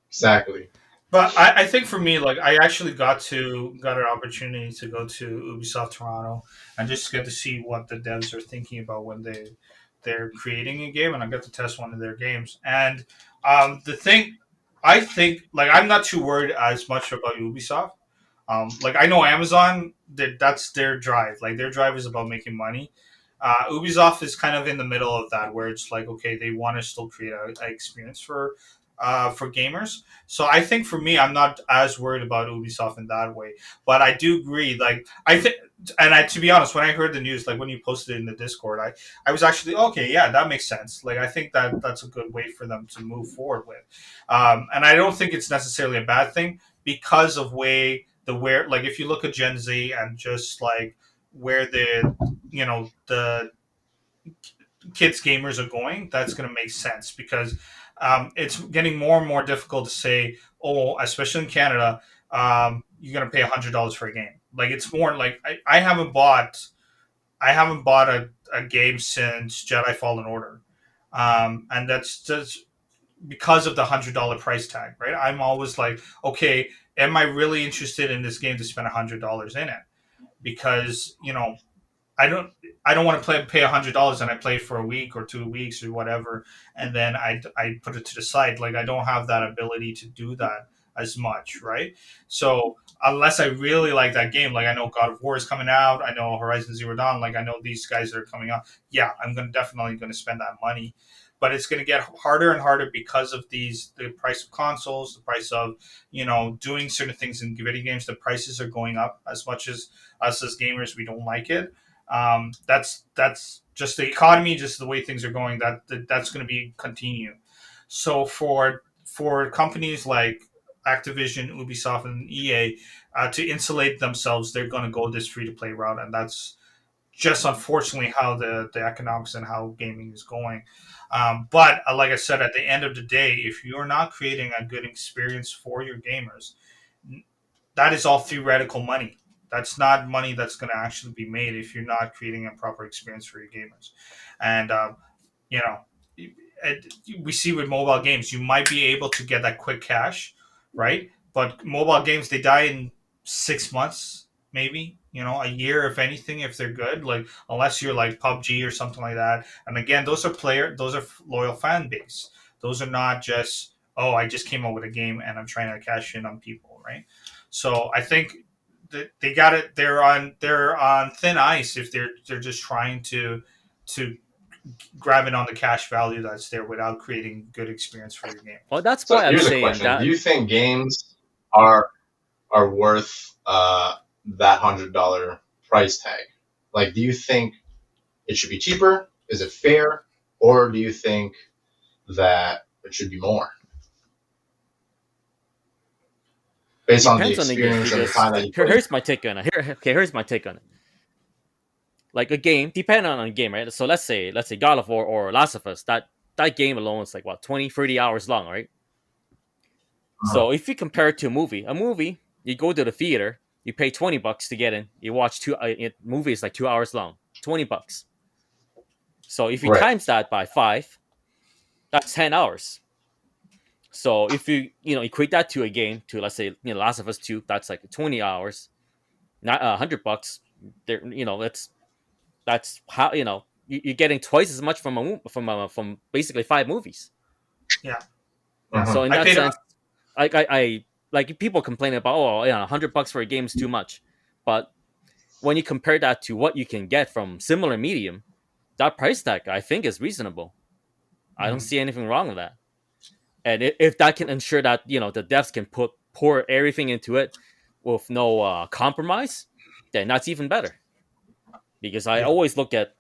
Exactly. But I think for me, like I actually got an opportunity to go to Ubisoft Toronto and just get to see what the devs are thinking about when they're creating a game, and I got to test one of their games. And the thing, I think, like I'm not too worried as much about Ubisoft. Like I know Amazon, that's their drive. Like their drive is about making money. Ubisoft is kind of in the middle of that, where it's like, okay, they want to still create a experience for gamers. So I think for me, I'm not as worried about Ubisoft in that way. But I do agree. Like I think, and to be honest, when I heard the news, like when you posted it in the Discord, I was actually okay. Yeah, that makes sense. Like I think that's a good way for them to move forward with. And I don't think it's necessarily a bad thing because of where like if you look at Gen Z and just like where the kids gamers are going, that's going to make sense because it's getting more and more difficult to say, oh, especially in Canada, you're going to pay $100 for a game. Like it's more like I haven't bought a game since Jedi Fallen Order, and that's just because of the $100 price tag, right? I'm always like, okay, am I really interested in this game to spend $100 in it? Because I don't I don't want to pay $100 and I play for a week or 2 weeks or whatever, and then I put it to the side. Like I don't have that ability to do that as much, right? So unless I really like that game, like I know God of War is coming out, I know Horizon Zero Dawn, like I know these guys are coming out. Yeah, I'm gonna definitely gonna spend that money, but it's gonna get harder and harder because of the price of consoles, the price of doing certain things in video games. The prices are going up as much as us as gamers we don't like it. That's just the economy, just the way things are going. That's going to be continue. So for companies like Activision, Ubisoft, and EA to insulate themselves, they're going to go this free to play route, and that's just unfortunately how the economics and how gaming is going. But like I said, at the end of the day, if you're not creating a good experience for your gamers, that is all theoretical money. That's not money that's going to actually be made if you're not creating a proper experience for your gamers. And you know, we see with mobile games, you might be able to get that quick cash, right? But mobile games, they die in 6 months, maybe, a year, if anything, if they're good. Like, unless you're like PUBG or something like that. And again, those are loyal fan base. Those are not just, oh, I just came up with a game and I'm trying to cash in on people, right? So I think that they got it. They're on thin ice if they're just trying to grabbing on the cash value that's there without creating good experience for your game. Well, that's So why I'm here's a saying question: do that. you think games are worth that $100 price tag? Like, do you think it should be cheaper? Is it fair, or do you think that it should be more based on the Depends on the game, experience and the because time that you put in? here's my take on it. Here's my take on it. Like a game, depending on a game, right? So let's say God of War or Last of Us. That game alone is like what 20, 30 hours long, right? Uh, So if you compare it to a movie, you go to the theater, you pay $20 to get in, you watch movie is like 2 hours long, $20. So if you right. times that by five, that's 10 hours. So if you equate that to a game, to let's say Last of Us 2, that's like 20 hours, not $100. There, that's how you're getting twice as much from basically five movies. Yeah, yeah. Uh-huh. So in I that paid. sense, I like people complaining about, oh yeah, $100 for a game is too much, but when you compare that to what you can get from similar medium, that price tag I think is reasonable. I don't Mhm. see anything wrong with that. And if that can ensure that the devs can pour everything into it with no compromise, then that's even better. Because I Yeah, always look at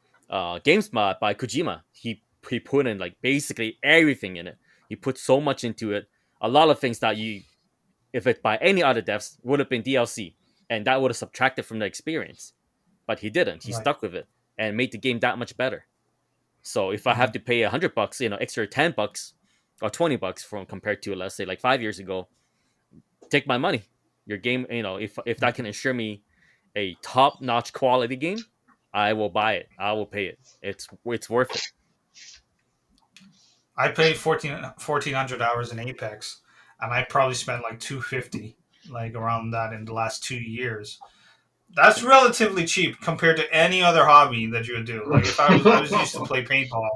games by Kojima. He put in like basically everything in it. He put so much into it. A lot of things that if it by any other devs, would have been DLC, and that would have subtracted from the experience. But he didn't. He right. stuck with it and made the game that much better. So if I have Mhm. to pay $100, extra $10 or $20 from compared to, let's say, like 5 years ago, take my money. Your game, if that can ensure me a top notch quality game, I will buy it. I will pay it. It's worth it. I played 1,400 hours in Apex, and I probably spent like 250, like around that in the last 2 years. That's relatively cheap compared to any other hobby that you would do. Like if I was used to play paintball,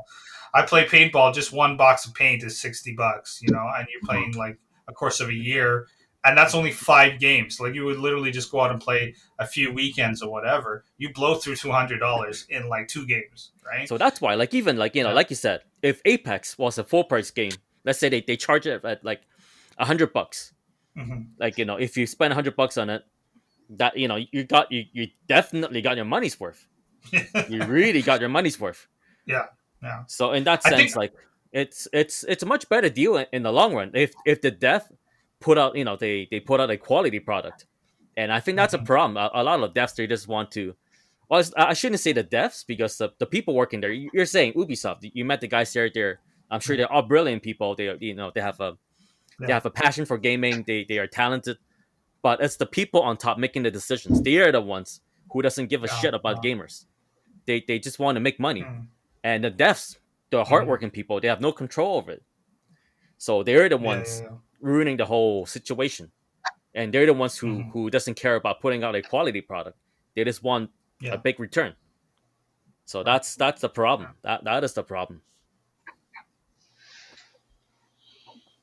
I play paintball. Just one box of paint is $60, and you're playing like a course of a year, and that's only 5 games. Like you would literally just go out and play a few weekends or whatever. You blow through $200 in like 2 games, right? So that's why, like, even like Yeah. like you said, if Apex was a full price game, let's say they charge it at like $100. Hmm. Like if you spend $100 on it, that you definitely got your money's worth. You really got your money's worth. Yeah. Yeah. So in that I think. sense, like it's a much better deal in the long run if the dev put out they put out a quality product, and I think that's a Mhm. problem. A lot of devs, they just want to. Well, I shouldn't say the devs, because the people working there. You're saying Ubisoft. You met the guys there. I'm sure they're all brilliant people. They Yeah. have a passion for gaming. They are talented, but it's the people on top making the decisions. They are the ones who doesn't give a Yeah. shit about gamers. They just want to make money, Mm. and the devs, the Mhm. hardworking people, they have no control over it. So they're the Yeah. Yeah. ones Yeah. ruining the whole situation, and they're the ones who Mhm. who doesn't care about putting out a quality product. They just want a Yeah. big return. So Right. that's the Yeah. problem. That is the problem.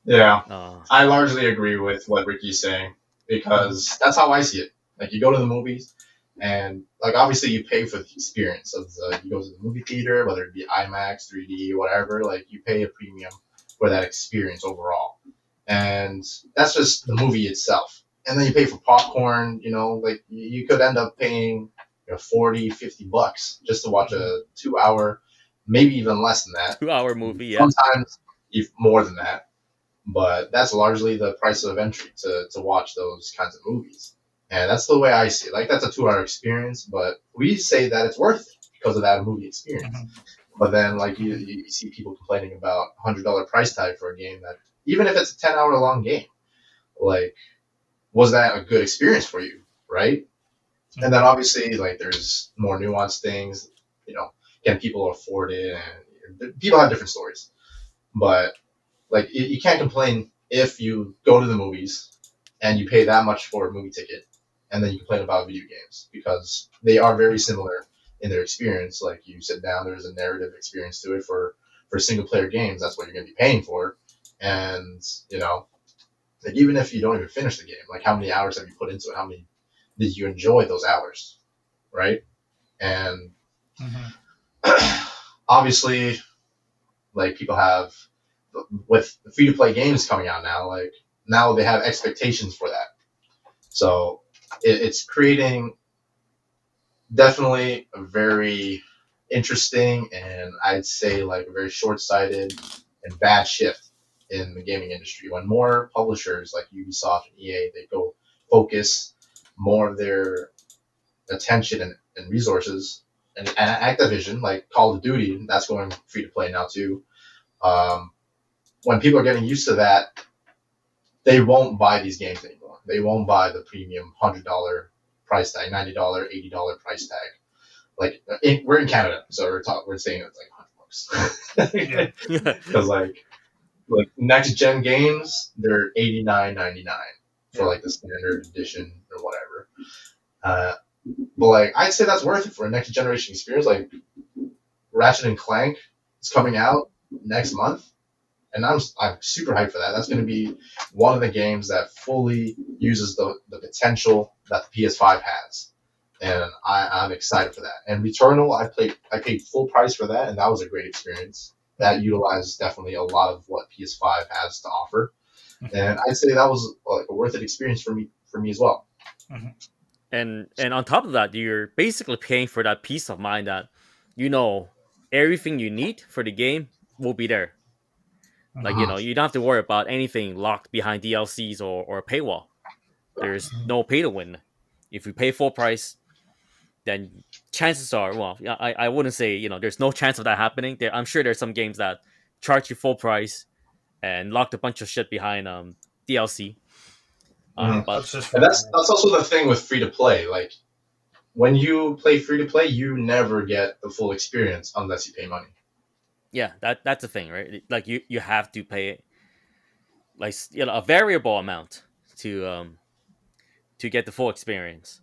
Yeah, Uh, I largely agree with what Ricky's saying Mhm. because that's how I see it. Like you go to the movies, and like obviously you pay for the experience of the you go to the movie theater, whether it be IMAX, 3D, whatever. Like you pay a premium for that experience overall, and that's just the movie itself. And then you pay for popcorn. Like you could end up paying 40, $50 just to watch Mhm. a 2 hour, maybe even less than that. 2 hour movie, yeah. Sometimes even more than that, but that's largely the price of entry to watch those kinds of movies. And that's the way I see it. Like that's a 2 hour experience, but we say that it's worth it because of that movie experience. Mhm. But then like you, Mhm. you see people complaining about $100 price tag for a game that even if it's a 10-hour long game, like was that a good experience for you, right? And then Mhm. obviously like there's more nuanced things, you know, can people afford it? And people have different stories, but like you can't complain if you go to the movies and you pay that much for a movie ticket, and then you complain about video games because they are very similar in their experience. Like you sit down, there's a narrative experience to it for single player games. That's what you're going to be paying for, and like even if you don't even finish the game, like how many hours have you put into it? How many did you enjoy those hours, right? And Mhm. obviously, like people have with free to play games coming out now, like now they have expectations for that. So it's creating definitely a very interesting and I'd say like a very short sighted and bad shift in the gaming industry when more publishers like Ubisoft and EA they go focus more of their attention and resources and Activision like Call of Duty that's going free to play now too. Um, when people are getting used to that, they won't buy these games anymore. They won't buy the premium $100 price tag, $90, $80 price tag. Like we're in Canada, so we're saying it's like Yeah. $100 because like next gen games they're 89.99 for Yeah. like the standard edition or whatever. Uh, but like I'd say that's worth it for a next generation experience. Like Ratchet and Clank is coming out next month and I'm super hyped for that. That's going to be one of the games that fully uses the potential that the PS5 has, and I'm excited for that. And Returnal, I paid full price for that, and that was a great experience. That Mhm. utilized definitely a lot of what PS5 has to offer, Mhm. and I'd say that was like a worth it experience for me as well. Mhm. and on top of that, you're basically paying for that peace of mind that you know everything you need for the game will be there. Like Mhm. you don't have to worry about anything locked behind DLCs or a paywall. There's Mhm. no pay to win. If you pay full price, then chances are, well, yeah, I wouldn't say there's no chance of that happening. I'm sure there's some games that charge you full price and locked a bunch of shit behind DLC. hmm But That's just And for that's also the thing with free to play. Like when you play free to play, you never get the full experience unless you pay money. yeah, that's the thing, right? Like you have to pay like a variable amount to get the full experience,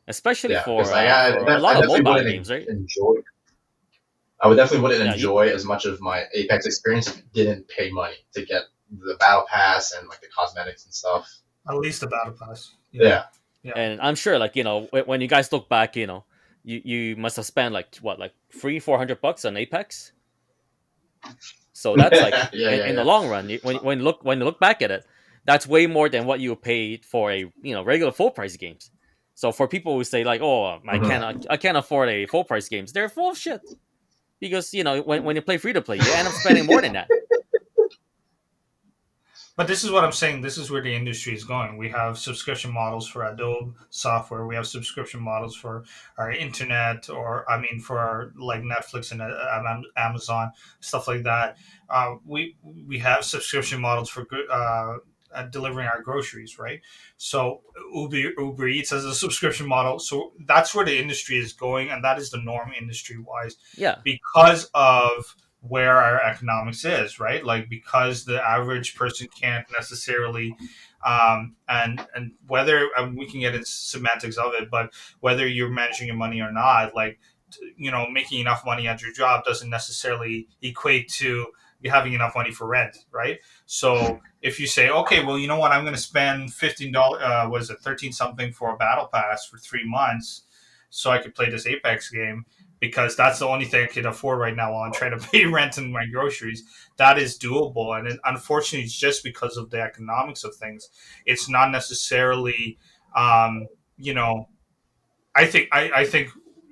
especially Yeah, because for a lot I of definitely mobile wouldn't games, right? enjoy I would definitely wouldn't Yeah, enjoy as much of my Apex experience if it didn't pay money to get the battle pass and like the cosmetics and stuff. at least the battle pass. Yeah. Yeah. Yeah. and I'm sure like when you guys look back, you must have spent like what, like 300-400 bucks on Apex. So that's like yeah, yeah, in the yeah. long run, when you look back at it, that's way more than what you paid for a regular full price games. So for people who say like, oh, hmm I can't afford a full price games, they're full of shit because when you play free to play, you end up spending more than that. But this is what I'm saying. This is where the industry is going. We have subscription models for Adobe software. We have subscription models for our internet, or I mean, for our, like Netflix and Amazon stuff like that. We have subscription models for delivering our groceries, right? So Uber Eats has a subscription model. So that's where the industry is going, and that is the norm industry wise, Yeah, because of where our economics is, right? Like because the average person can't necessarily, and whether we can get into semantics of it, but whether you're managing your money or not, like making enough money at your job doesn't necessarily equate to having enough money for rent, right? So if you say, okay, well, you know what, I'm going to spend $15, was it 13 something for a battle pass for 3 months, so I could play this Apex game because that's the only thing I can afford right now while I'm trying to pay rent and my groceries. That is doable, and unfortunately, it's just because of the economics of things. It's not necessarily, um, you know, I think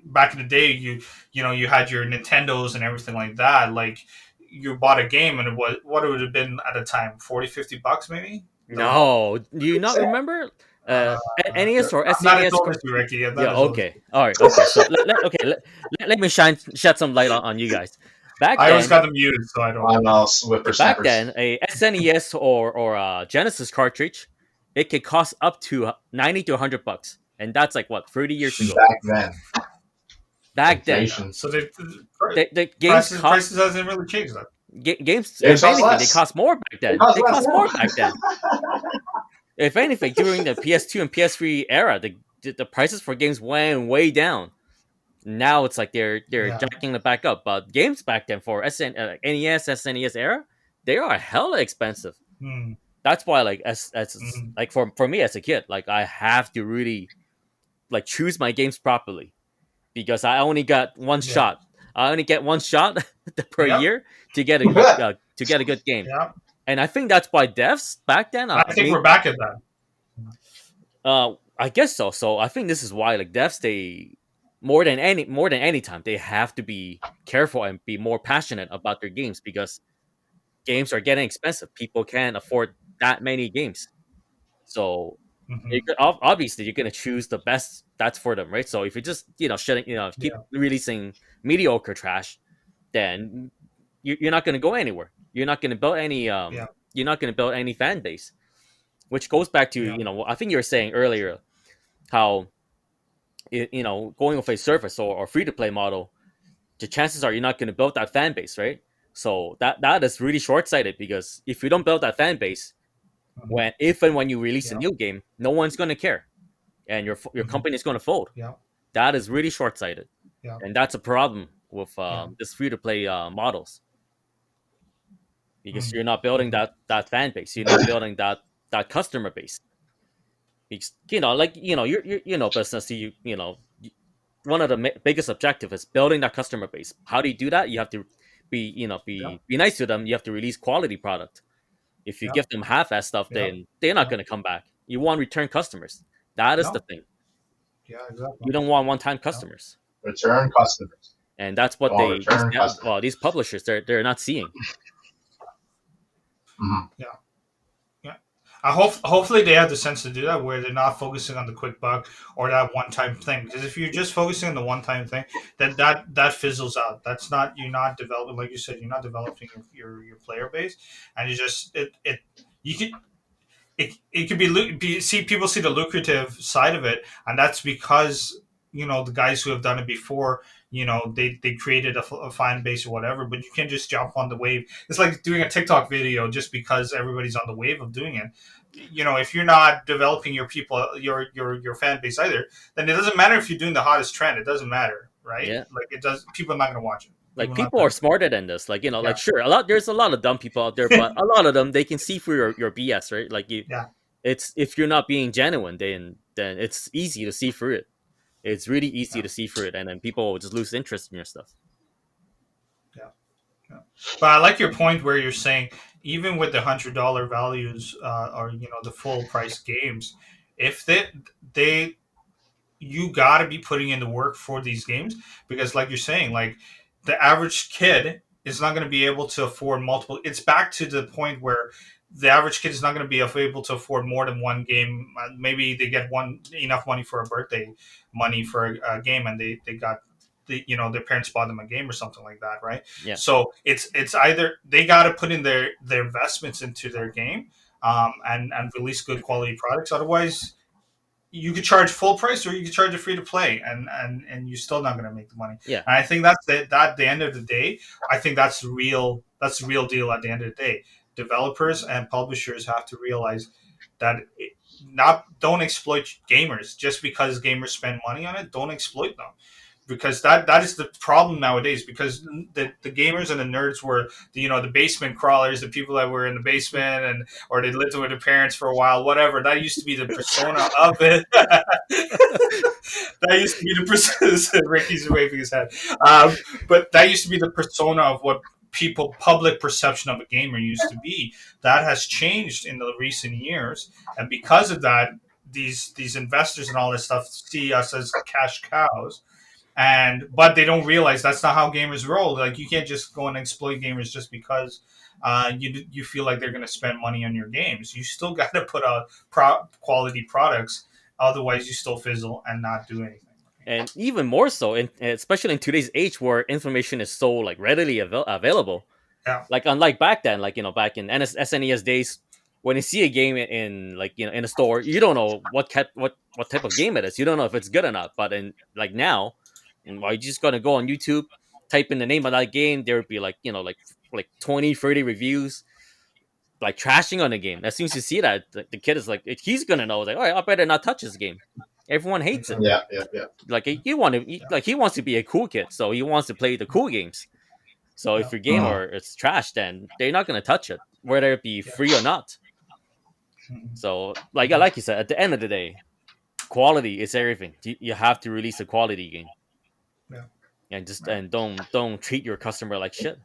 back in the day, you had your Nintendos and everything like that. Like you bought a game and it was what it would have been at a time, 40, $50 maybe. No, No, do you not remember? uh, NES or I'm not as SNES? old as you, Ricky. I'm not Yeah. as old as Okay. All right. Okay. So let me shed some light on you guys. Back I always then, got them muted, so I don't. On back whippersnappers. then, a SNES or a Genesis cartridge, it could cost up to 90 to $100, and that's like what 30 years ago. Back then, Back then, inflation. So the games prices cost hasn't really changed that. games. Games If cost anything, they less. cost more back It then. costs They less cost now. more back then. If anything, during the PS2 and PS3 era, the prices for games went way down. Now it's like they're Yeah. jacking it back up. But games back then for NES, SNES era, they are hella expensive. Mm, That's why like as mm, like for me as a kid, like I have to really like choose my games properly because I only got one yeah. shot. I only get one shot per Yep. year to get a good game. Yeah. And I think that's why devs back then I think we're made back at that. I guess so. So I think this is why like devs they more than any time they have to be careful and be more passionate about their games because games are getting expensive. People can't afford that many games. So Hmm. obviously you're gonna choose the best that's for them, right? So if you're just keep Yeah. releasing mediocre trash, then you're not gonna go anywhere. You're not gonna build any Yeah. you're not gonna build any fan base, which goes back to Yeah. I think you were saying earlier how going with a service or free to play model, the chances are you're not gonna build that fan base, right? So that is really short sighted because if you don't build that fan base, Hmm. when you release a Yeah. new game, no one's gonna care and your Hmm. company is going to fold. Yeah. That is really short sighted, Yeah. and that's a problem with Yeah. this free to play models because Mm, you're not building mhm. that fan base. You're not building that customer base. Because, like business. One of the biggest objective is building that customer base. How do you do that? You have to Yeah. be nice to them. You have to release quality product. If you Yeah. give them half-ass stuff, Yeah. then they're not Yeah. going to come back. You want return customers. That is the No. thing. Yeah. Exactly. You don't want one-time Yeah. customers. Return customers. And that's You what want return customers. these publishers they're not seeing. Mhm. Yeah. Yeah. Hopefully they have the sense to do that where they're not focusing on the quick buck or that one time thing. Because if you're just focusing on the one time thing, then that fizzles out. That's not you're not developing like you said. You're not developing your player base, and you just it you could it could be see people see the lucrative side of it, and that's because the guys who have done it before, they created a fan base or whatever. But you can't just jump on the wave. It's like doing a TikTok video just because everybody's on the wave of doing it. If you're not developing your people, your fan base either, then it doesn't matter if you're doing the hottest trend. It doesn't matter, right? Yeah. Like it does. People are not going to watch it. Like People are not people are going to. smarter than this. Like, Yeah. like sure, there's a lot of dumb people out there, but a lot of them they can see through your BS, right? Like Yeah. it's if you're not being genuine, then it's easy to see through it. It's really easy Yeah. to see through it, and then people will just lose interest in your stuff. Yeah. Yeah. But I like your point where you're saying even with the $100 values or the full price games, if they you got to be putting in the work for these games because like you're saying, like the average kid is not going to be able to afford multiple. It's back to the point where the average kid is not going to be able to afford more than one game. Maybe they get one enough money for a birthday money for a game, and they got their parents bought them a game or something like that, right? Yeah. So it's either they got to put in their investments into their game, and release good quality products. Otherwise, you could charge full price or you could charge a free to play, and you're still not going to make the money. Yeah. And I think that's the end of the day. I think that's the real deal at the end of the day. Developers and publishers have to realize that not don't exploit gamers just because gamers spend money on it. Don't exploit them. because that is the problem nowadays, because the gamers and the nerds were the basement crawlers, the people that were in the basement, and or they lived with their parents for a while, whatever. That used to be the persona of it. That used to be the persona. Ricky's waving his head. But that used to be the persona of what public perception of a gamer used to be. That has changed in the recent years, and because of that, these investors and all this stuff see us as cash cows, but they don't realize that's not how gamers roll. Like, you can't just go and exploit gamers just because you feel like they're going to spend money on your games. You still got to put out quality products, otherwise you still fizzle and not do anything. And even more so, especially in today's age where information is so like readily available. Yeah. Like, unlike back then, like, back in SNES days, when you see a game in like in a store, you don't know what type of game it is. You don't know if it's good or not. But in like now, you're just gonna go on YouTube, type in the name of that game, there would be like like 20, 30 reviews, like trashing on the game. As soon as you see that, the kid is like, he's gonna know, like, all right, I better not touch this game. Everyone hates it. Yeah. Like, he wants to be a cool kid, so he wants to play the cool games. So if your game or it's trash, then they're not gonna touch it, whether it be free or not. So like you said, at the end of the day, quality is everything. You have to release a quality game. Yeah. And don't treat your customer like shit.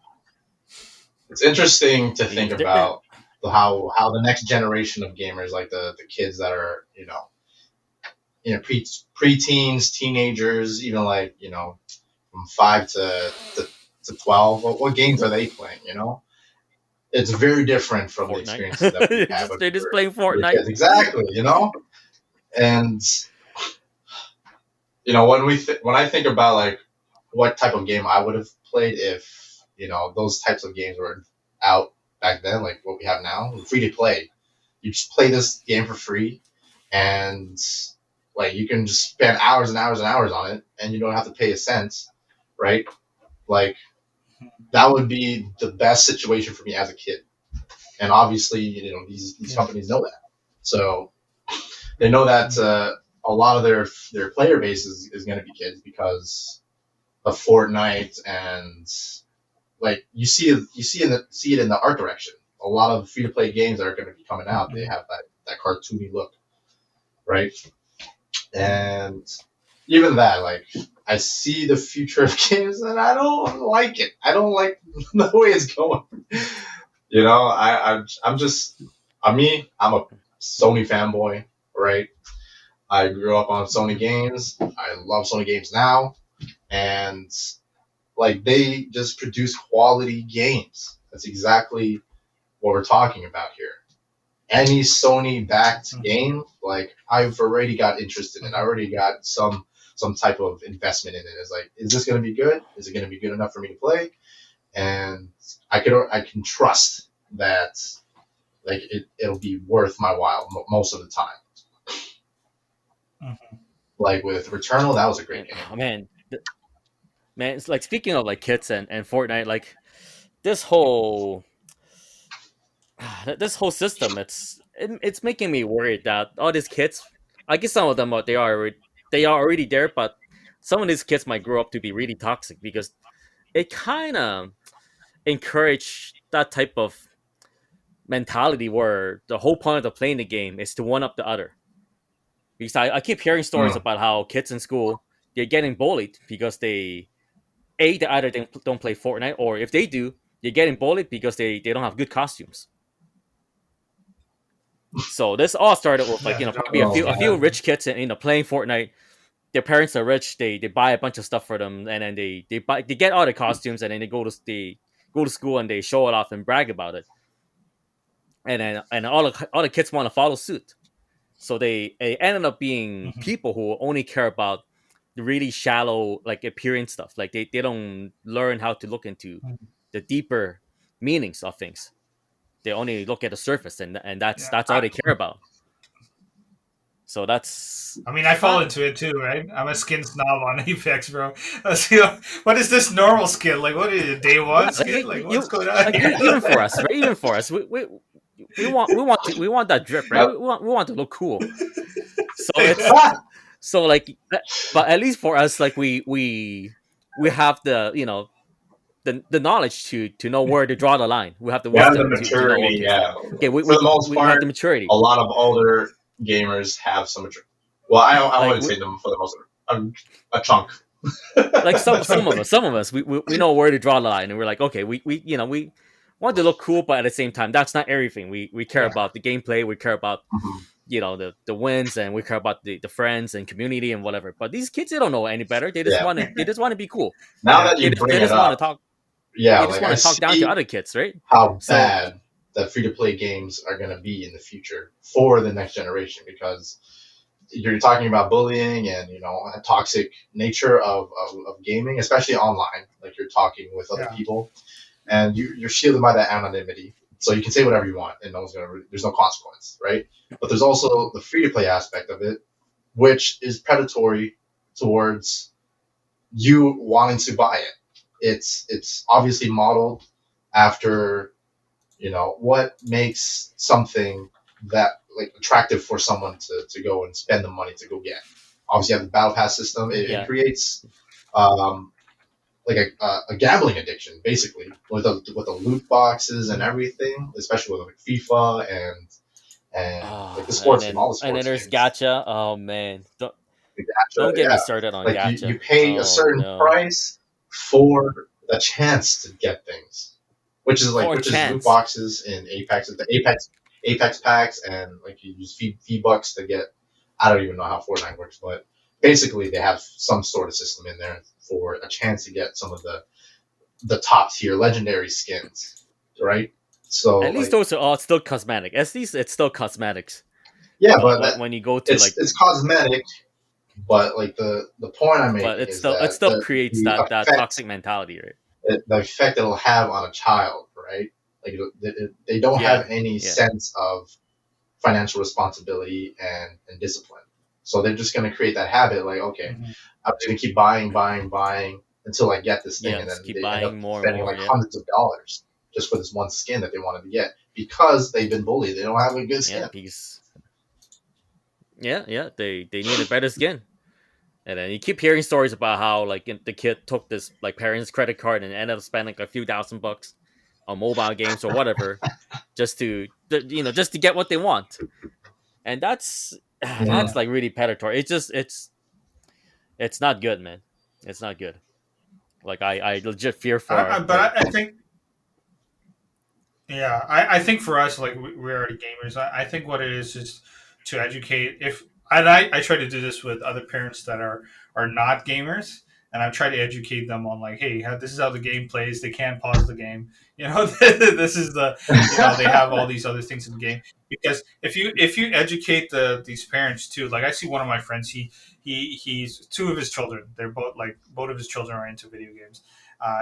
It's interesting to think about how the next generation of gamers, like the kids that are pre-teens, teenagers, even like from 5 to 12. What games are they playing? It's very different from Fortnite. the experiences that we have. They're just playing Fortnite. Exactly, and when I think about like what type of game I would have played if those types of games were out back then, like what we have now, free to play. You just play this game for free, and like you can just spend hours and hours and hours on it, and you don't have to pay a cent, right? Like, that would be the best situation for me as a kid. And obviously, these companies know that, so they know that a lot of their player base is going to be kids because of Fortnite, and like you see it in the art direction. A lot of free to play games that are going to be coming out, they have that cartoony look, right? And even that, like, I see the future of games and I don't like it. I don't like the way it's going. I'm a Sony fanboy, right? I grew up on Sony games. I love Sony games now, and like, they just produce quality games. That's exactly what we're talking about here. Any Sony-backed game, like, I've already got interested in. I already got some type of investment in it. It's like, is this going to be good? Is it going to be good enough for me to play? And I can trust that, like, it'll be worth my while most of the time. Like with Returnal, that was a great game. Oh, man, it's like, speaking of like kids and Fortnite, like this whole system, it's making me worried that all these kids, I guess some of them they are already there, but some of these kids might grow up to be really toxic because it kind of encourage that type of mentality where the whole point of playing the game is to one up the other. Because I keep hearing stories about how kids in school, they're getting bullied because they either don't play Fortnite, or if they do, they're getting bullied because they don't have good costumes. So this all started with like probably a few rich kids and playing Fortnite. Their parents are rich. They buy a bunch of stuff for them, and then they get all the costumes, and then they go to school and they show it off and brag about it. And all the kids want to follow suit. So they ended up being people who only care about the really shallow, like, appearance stuff. Like, they don't learn how to look into the deeper meanings of things. They only look at the surface, and that's all they care about. So that's. I mean, I fall into it too, right? I'm a skin snob on Apex, bro. What is this normal skin? Like, what is it, day one skin? Like, what's going on? Like, even for us, right? Even for us, we want that drip, right? We want to look cool. So like, but at least for us, like we have the the knowledge to know where to draw the line. We have the We have the wisdom to know, maturity, okay, yeah. okay, For the most we have the part, maturity. a lot of older gamers have some maturity. Well, I Like wouldn't say them for the most a chunk. like some of us we know where to draw the line, and we're like, okay, we we want to look cool, but at the same time, that's not everything. We care Yeah. about the gameplay, we care about Mhm. the wins, and we care about the friends and community and whatever. But these kids, they don't know any better. Yeah. They just want to be cool. Now Yeah. that you They bring it just want to up, talk. yeah, They just like want I to talk down to see other kids, right? how So bad that free to play games are going to be in the future for the next generation because you're talking about bullying and a toxic nature of gaming, especially online. Like you're talking with other Yeah. people, and you're shielded by that anonymity, so you can say whatever you want, and no one's gonna. There's no consequence, right? But there's also the free to play aspect of it, which is predatory towards you wanting to buy it. It's obviously modeled after what makes something that like attractive for someone to go and spend the money to go get. Obviously, you have the battle pass system. It yeah. creates um, like a gambling addiction, basically, with the loot boxes and everything, especially with like FIFA and like the sports game, all the And then sports there's games. gacha. Oh man, The gacha, don't get me yeah, started on like gacha. you pay a Oh certain no, price for the chance to get things, for a which is loot chance. boxes in Apex, the Apex packs, and like you use V bucks to get. I don't even know how Fortnite works, but basically they have some sort of system in there for a chance to get some of the top tier legendary skins, right? So At least like, those are all still cosmetic. At least it's still cosmetics. yeah, but When you go to like, it's cosmetic, but like the point I'm but making is it that still creates the that effect toxic mentality, right? the effect it'll have on a child, right? Like they don't Yeah, have any yeah, sense of financial responsibility and discipline. So they're just going to create that habit, like, okay, Mhm. I'm just going to keep buying, buying, buying until I get this thing, yeah. and Just then keep they end up buying more and spending more. like Yeah, hundreds of dollars just for this one skin that they wanted to get because they've been bullied. They don't have a good yeah. skin. Because they need a better skin. And then you keep hearing stories about how like the kid took this like parents' credit card and ended up spending like a few $1,000 on mobile games or whatever, just just to get what they want. And that's Mm. like really predatory. It's not good, man. It's not good. Like I legit fear But I think, yeah, I think for us, like we're already gamers. I think what it is to educate. If and I try to do this with other parents that are not gamers, and I try to educate them on like, hey, this is how the game plays. They can't pause the game. This is they have all these other things in the game. Because if you educate these parents too, like I see one of my friends, he's two of his children. They're both of his children are into video games.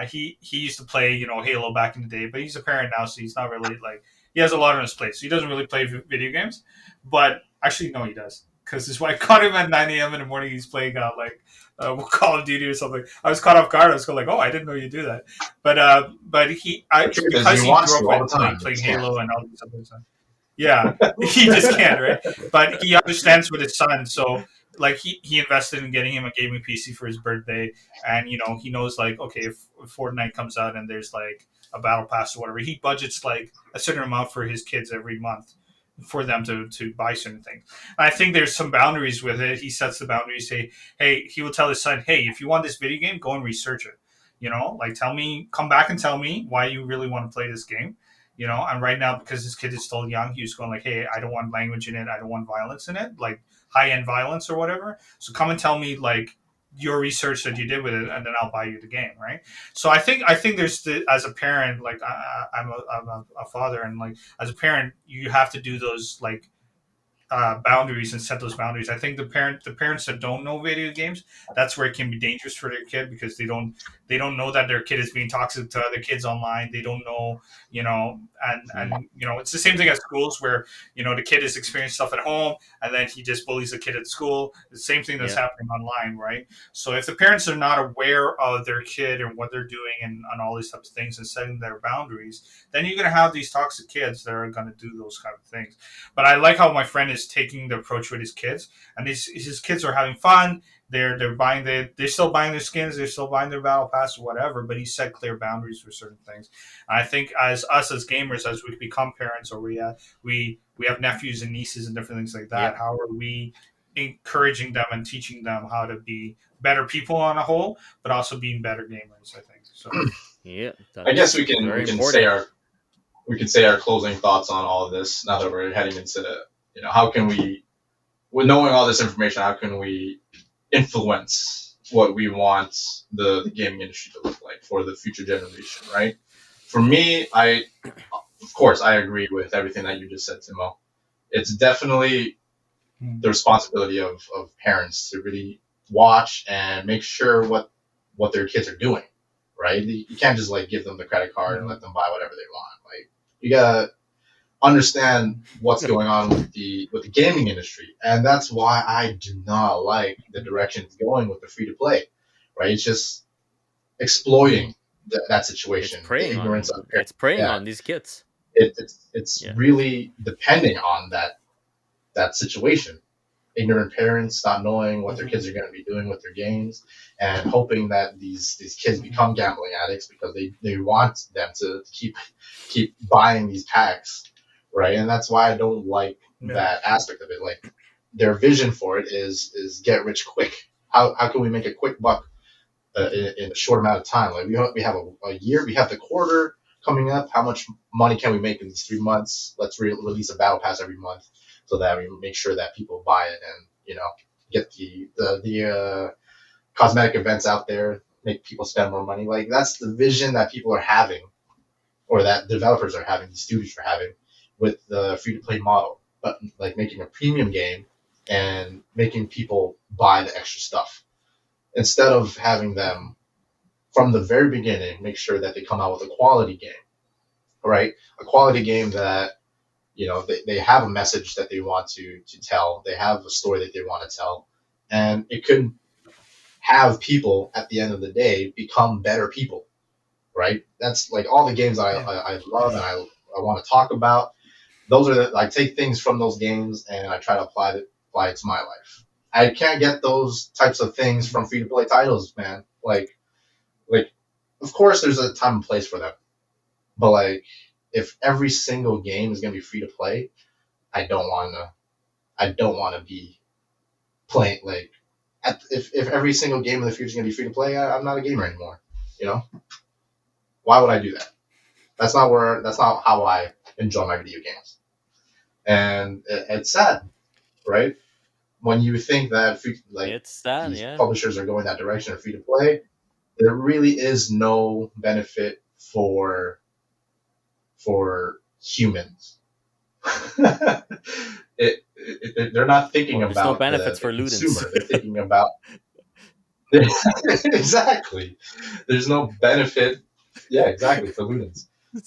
He used to play Halo back in the day, but he's a parent now, so he's not really like he has a lot on his plate, so he doesn't really play video games. But actually, no, he does because his wife caught him at 9 a.m. in the morning. He's playing Call of Duty or something. I was caught off guard. I was going like, "Oh, I didn't know you do that." But The truth is, he because he wants grew to up all with the time, but playing he can't. Halo and all these other stuff. Yeah, he just can't, right? But he understands with his son, so like he invested in getting him a gaming PC for his birthday, and he knows like okay, if Fortnite comes out and there's like a battle pass or whatever, he budgets like a certain amount for his kids every month for them to buy certain things. And I think there's some boundaries with it. He sets the boundaries. Say, hey, he will tell his son, hey, if you want this video game, go and research it. Like tell me, come back and tell me why you really want to play this game. And right now, because this kid is still young, he was going like, hey, I don't want language in it, I don't want violence in it, like high end violence or whatever. So come and tell me like your research that you did with it, and then I'll buy you the game, right? So I think there's as a parent, like I'm a father, and like as a parent, you have to do those like boundaries and set those boundaries. I think the parents that don't know video games, that's where it can be dangerous for their kid because They don't know that their kid is being toxic to other kids online. They don't know, and it's the same thing at schools where the kid is experiencing stuff at home, and then he just bullies the kid at school. The same thing that's Yeah. happening online, right? So if the parents are not aware of their kid and what they're doing and all these types of things and setting their boundaries, then you're going to have these toxic kids that are going to do those kind of things. But I like how my friend is taking the approach with his kids, and his kids are having fun. They're still buying their skins, they're still buying their battle pass or whatever. But he set clear boundaries for certain things. And I think as us as gamers, as we become parents, or we have nephews and nieces and different things like that, Yeah. how are we encouraging them and teaching them how to be better people on a whole, but also being better gamers? I think so. Yeah. I guess That's very we can important. say our closing thoughts on all of this now that we're heading into how can we, with knowing all this information, how can we influence what we want the gaming industry to look like for the future generation, right? For me, of course I agree with everything that you just said, Timo. It's definitely the responsibility of parents to really watch and make sure what their kids are doing, right? You can't just like give them the credit card and let them buy whatever they want. Like you gotta understand what's going on with the gaming industry, and that's why I do not like the direction it's going with the free to play. Right? It's just exploiting that It's situation, the preying ignorance on of it's parents. preying Yeah, on these kids. it's Yeah. really depending on that situation. Ignorant parents not knowing what their kids are going to be doing with their games, and hoping that these kids become gambling addicts because they want them to keep buying these packs, right? And that's why I don't like Yeah. that aspect of it. Like their vision for it is get rich quick. How can we make a quick buck in a short amount of time? Like we have a year, we have the quarter coming up. How much money can we make in these 3 months? Let's release a battle pass every month so that we make sure that people buy it and get the cosmetic events out there, make people spend more money. Like that's the vision that people are having, or that developers are having, the studios are having with the free to play model. But like making a premium game and making people buy the extra stuff instead of having them from the very beginning make sure that they come out with a quality game, right? A quality game that they have a message that they want to tell. They have a story that they want to tell, and it could have people at the end of the day become better people, right? That's like all the games Yeah. I love and I want to talk about. Those are I take things from those games and I try to apply it to my life. I can't get those types of things from free to play titles, man. Like of course there's a time and place for them, but like if every single game is gonna be free to play, I don't want to. I don't want to be playing like if every single game in the future is going to be free to play. I'm not a gamer anymore. You know, why would I do that? That's not how I enjoy my video games. And it's sad, right? When you think that like It's sad. these Yeah. publishers are going that direction of free to play, there really is no benefit for humans. They're not thinking Well, there's no about benefits the for Ludens. consumer. They're thinking about exactly. There's no benefit. Yeah, exactly for Ludens.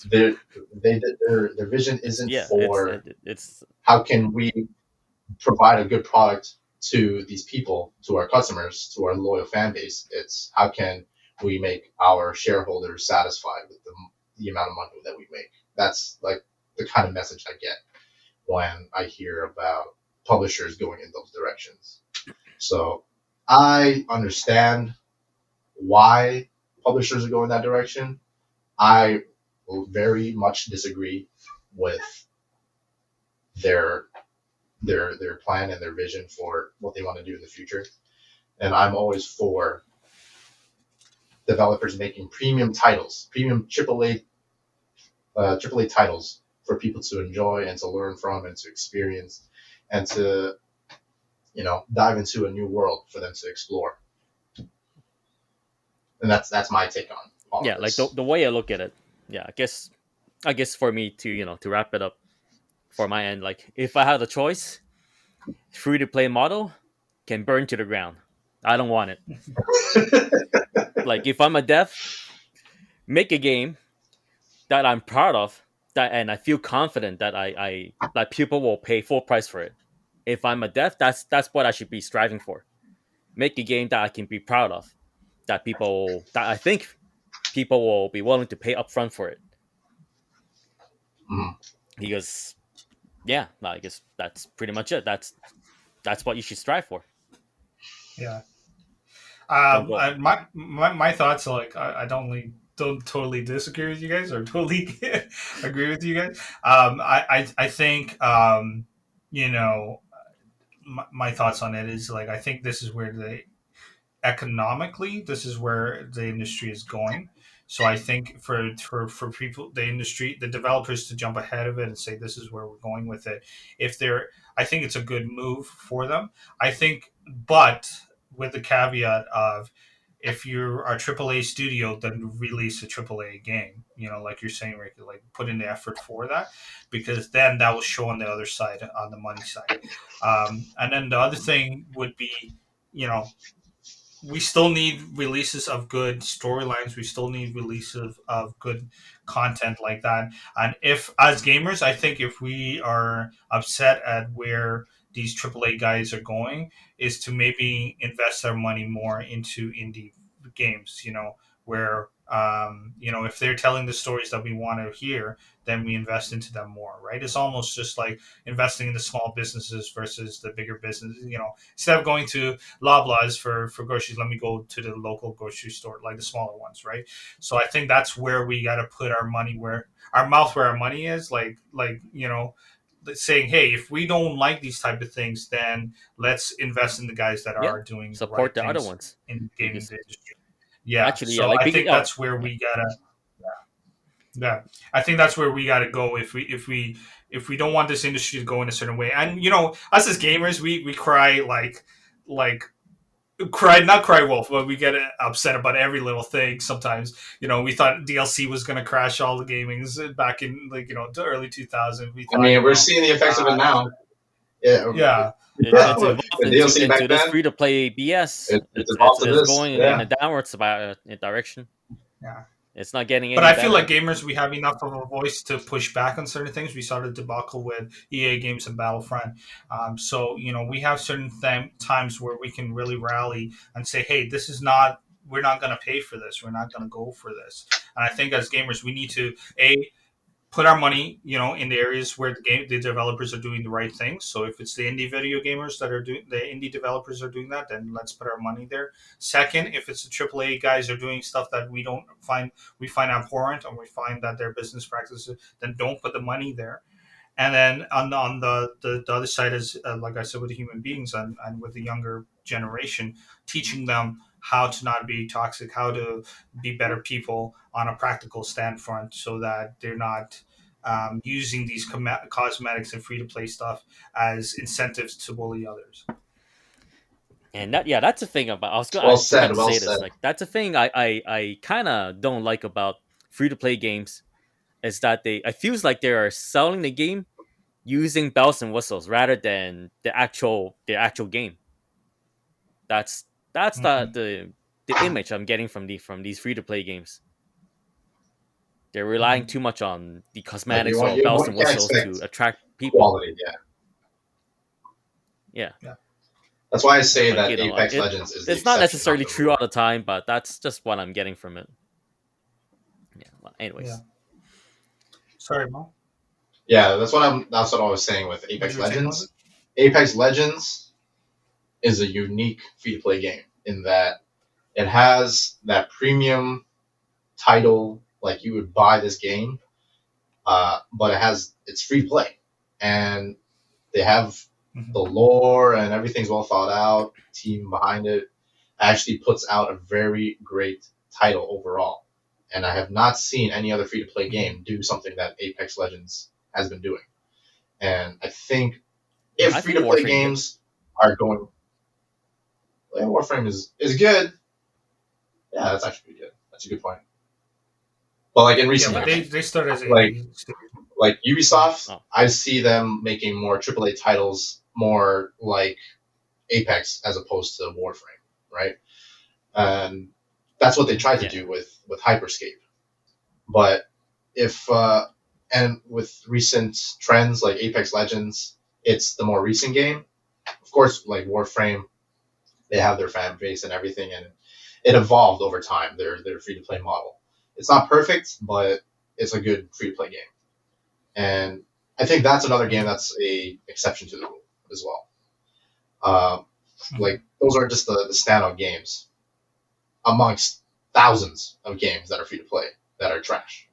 Their their vision it's isn't yeah. for It's how can we provide a good product to these people, to our customers, to our loyal fan base. It's how can we make our shareholders satisfied with the amount of money that we make. That's like the kind of message I get when I hear about publishers going in those directions. So I understand why publishers are going that direction. I very much disagree with their their plan and their vision for what they want to do in the future. And I'm always for developers making premium titles, premium AAA titles for people to enjoy and to learn from and to experience and to dive into a new world for them to explore. And that's my take on all of yeah. Like the this. the way I look at it. Yeah. I guess for me to to wrap it up for my end. Like if I had a choice, free to play model can burn to the ground. I don't want it. Like if I'm a dev, make a game that I'm proud of, that and I feel confident that I that people will pay full price for it. If I'm a dev, that's what I should be striving for. Make a game that I can be proud of, that I think people will be willing to pay upfront for it. Mhm. Because yeah, I guess that's pretty much it. That's what you should strive for. Yeah. Don't go. My thoughts are like don't totally disagree with you guys or totally agree with you guys. I think you know my thoughts on it is like I think this is where the economically this is where the industry is going. So I think for people, the industry, the developers to jump ahead of it and say this is where we're going with it. If they're, I think it's a good move for them. I think, but with the caveat of if you're a AAA studio, then release a AAA game. You know, like you're saying, Rick, like put in the effort for that, because then that will show on the other side, on the money side. And then the other thing would be, you know, we still need releases of good storylines. We still need releases of good content like that. And if, as gamers, I think if we are upset at where these AAA guys are going, is to maybe invest our money more into indie games. You know, where you know, if they're telling the stories that we want to hear, then we invest into them more. Right? It's almost just like investing in the small businesses versus the bigger business. You know, instead of going to Loblaws for groceries, let me go to the local grocery store, like the smaller ones, right? So I think that's where we got to put our money, where our mouth, where our money is. Like you know, saying, hey, if we don't like these type of things, then let's invest in the guys that Yeah, are doing the right support the other things ones. in gaming Because industry. Yeah, actually, yeah, so like I being think that's where yeah, we gotta. Yeah, I think that's where we got to go if we don't want this industry to go in a certain way. And you know, us as gamers, we cry like cry, not cry wolf, but we get upset about every little thing. Sometimes, you know, we thought DLC was going to crash all the gamings back in, like, you know, the early 2000s. We I thought, mean, you we're know, seeing the effects of it uh, now. Yeah, yeah, yeah. it's Look, evolved the DLC back into this then, free to play BS. it's evolved to It's this. going in Yeah. a downwards direction. yeah. It's not getting But any I feel better. like gamers, we have enough of a voice to push back on certain things. We saw the debacle with EA Games and Battlefront. So, you know, we have certain times where we can really rally and say, hey, this is not, we're not going to pay for this. We're not going to go for this. And I think as gamers, we need to, put our money, you know, in the areas where the developers are doing the right things. So if it's the indie video gamers that are doing, the indie developers are doing that, then let's put our money there. Second, if it's the AAA guys are doing stuff that we find abhorrent, and we find that their business practices, then don't put the money there. And then on the other side is, like I said, with the human beings, and with the younger generation, teaching them how to not be toxic, how to be better people on a practical standpoint, so that they're not using these cosmetics and free to play stuff as incentives to bully others. And that yeah, that's the thing about Well I forgot said. to Well say said. this. Like that's the thing I kind of don't like about free to play games is that they I feels like they are selling the game using bells and whistles rather than the actual game. That's that's Mm-hmm. the image I'm getting from these free to play games. They're relying too much on the Like cosmetics or bells you and can't whistles to expect attract people. quality. Yeah. Yeah, Yeah. That's why I say like that Apex Legends is the it's not exception, not necessarily the true all rule. the time, but that's just what I'm getting from it. Yeah. Well, Yeah. anyways, Sorry, Mo. Yeah, that's what I was saying with What's Apex your take on it? Legends. Apex Legends is a unique free to play game in that it has that premium title, like you would buy this game, but it's free to play, and they have the Mm-hmm. lore and everything's well thought out. Team behind it actually puts out a very great title overall, and I have not seen any other free to play Mm-hmm. game do something that Apex Legends has been doing. And I think yeah, if I free think to play Warframe did. games are going, well, Warframe is good. Yeah, that's actually pretty good. That's a good point. But like in Yeah, recent but Okay. they years, they start as like indie. Yeah. Ubisoft, Oh, I see them making more AAA titles, more like Apex as opposed to Warframe, right? And That's what they tried to Yeah. do with Hyperscape. But if and with recent trends like Apex Legends, it's the more recent game. Of course, like Warframe, they have their fan base and everything, and it evolved over time. Their free to play model. It's not perfect, but it's a good free to play game. And I think that's another game that's a exception to the rule as well. Uh, like those are just the standout games amongst thousands of games that are free to play that are trash.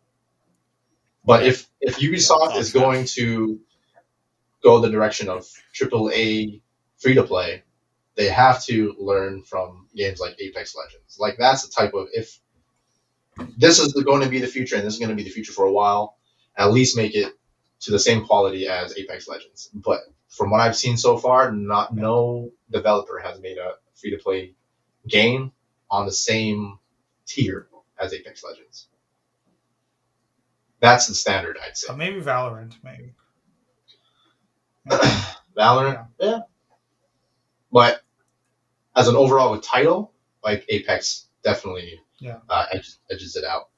But Yeah. if Yeah, it's Ubisoft all is going trash. to go the direction of AAA free to play, they have to learn from games like Apex Legends. Like that's the type of if this is going to be the future and this is going to be the future for a while, at least make it to the same quality as Apex Legends. But from what I've seen so far, not Yeah. no developer has made a free to play game on the same tier as Apex Legends. That's the standard, I'd say. Maybe Valorant, maybe. Valorant, yeah. But as an overall title, like Apex definitely edges it out.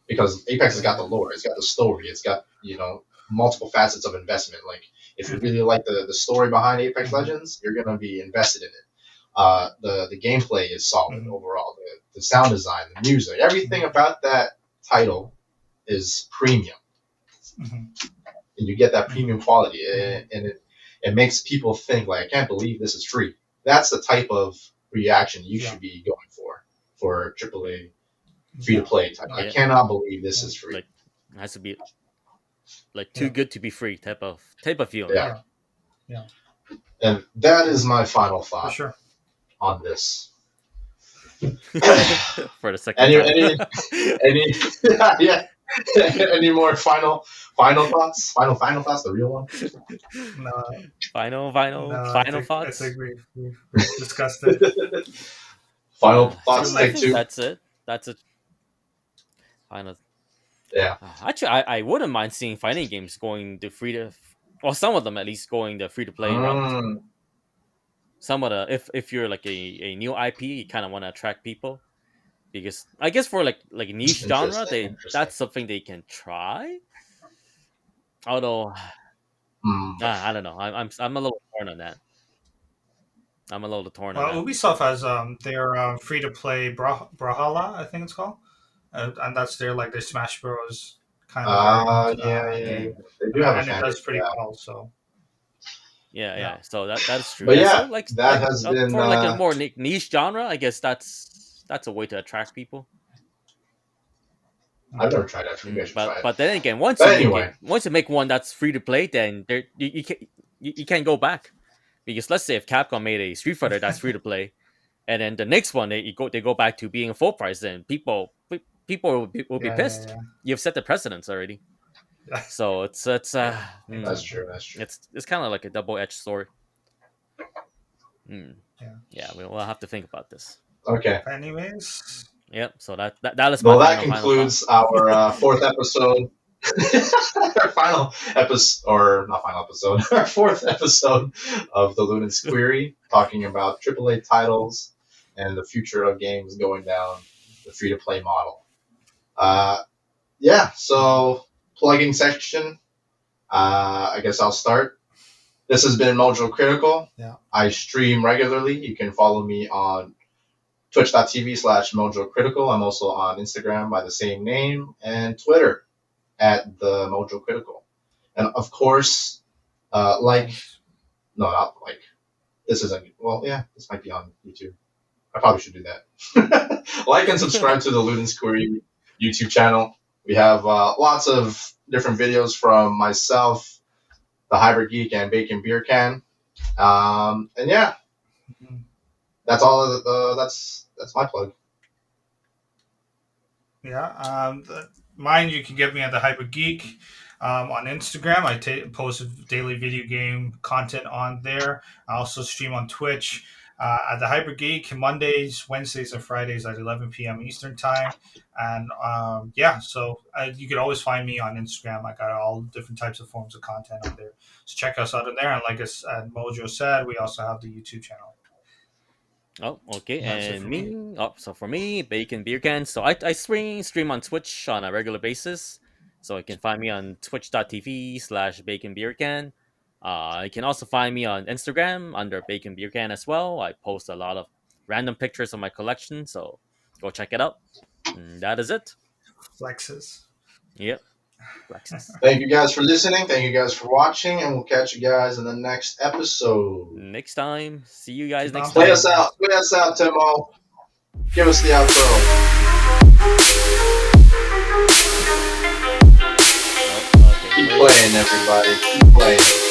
Because Apex has got the lore, it's got the story, it's got, multiple facets of investment. Like if you really like the story behind Apex Legends, you're gonna be invested in it. The gameplay is solid overall. The sound design, the music, everything about that title is premium. And you get that premium quality, and it makes people think like, I can't believe this is free. That's the type of reaction you should be going for AAA free to play type. I cannot believe this is free. Like it has to be like too good to be free type of feeling. Yeah. And that is my final thought For sure. on this. For the second time. Any yeah. Any more final thoughts? Final thoughts, the real one? No. Final thoughts. I think we've discussed it. Final thoughts, I take think two. that's it. Final. Yeah. Actually, I wouldn't mind seeing fighting games going to free to, or some of them at least going the free to play route. Some of the if you're like a new IP, you kind of want to attract people, because I guess for like niche genre, that's something they can try. Although I don't know, I'm a little torn on that. I'm a little torn on that. Ubisoft has their free to play Brawlhalla, I think it's called, and that's their Smash Bros kind of variant game, They do have a and it fan does base, pretty well. So yeah. So that is true. But So that has been for like a more niche genre, I guess that's a way to attract people. I've never tried that. Maybe I should try it. But then again, once you make one that's free to play, then you can't go back. Because let's say if Capcom made a Street Fighter that's free to play, and then the next one they go back to being full price, then people will be pissed. Yeah. You've set the precedence already. So it's that's true. It's kind of like a double-edged sword. Yeah, we'll have to think about this. Okay. Anyways. Yep. So that is my that concludes our fourth episode. Our final episode, or not final episode, our fourth episode of the Ludens Query, talking about AAA titles and the future of games going down the free-to-play model. So plugging section. I guess I'll start. This has been MojoCritical. Yeah. I stream regularly. You can follow me on twitch.tv/MojoCritical. I'm also on Instagram by the same name, and Twitter at the MojoCritical. And of course, not like. This isn't, this might be on YouTube. I probably should do that. Like and subscribe to the Ludens Query YouTube channel. We have lots of different videos from myself, TheHybridGeek, and BaconBeercan. That's all. That's my plug. Yeah. Mine, you can get me at TheHybridGeek on Instagram. I post daily video game content on there. I also stream on Twitch at TheHybridGeek Mondays, Wednesdays, and Fridays at 11 p.m. Eastern time. And so you can always find me on Instagram. I got all different types of forms of content on there. So check us out in there. And like Mojo said, we also have the YouTube channel. Oh, okay. That's it And for me. me, so for me, Bacon Beer Can. So I stream on Twitch on a regular basis. So you can find me on twitch.tv/Bacon Beer Can. You can also find me on Instagram under Bacon Beer Can as well. I post a lot of random pictures of my collection, so go check it out. And that is it. Flexes. Yep, Lexus. Thank you guys for listening. Thank you guys for watching, and we'll catch you guys in the next episode. Next time, see you guys Keep next on Play playing, us time. guys. out. Play us out, Timo. Give us the outro. Oh, okay. Keep playing, everybody. Keep playing.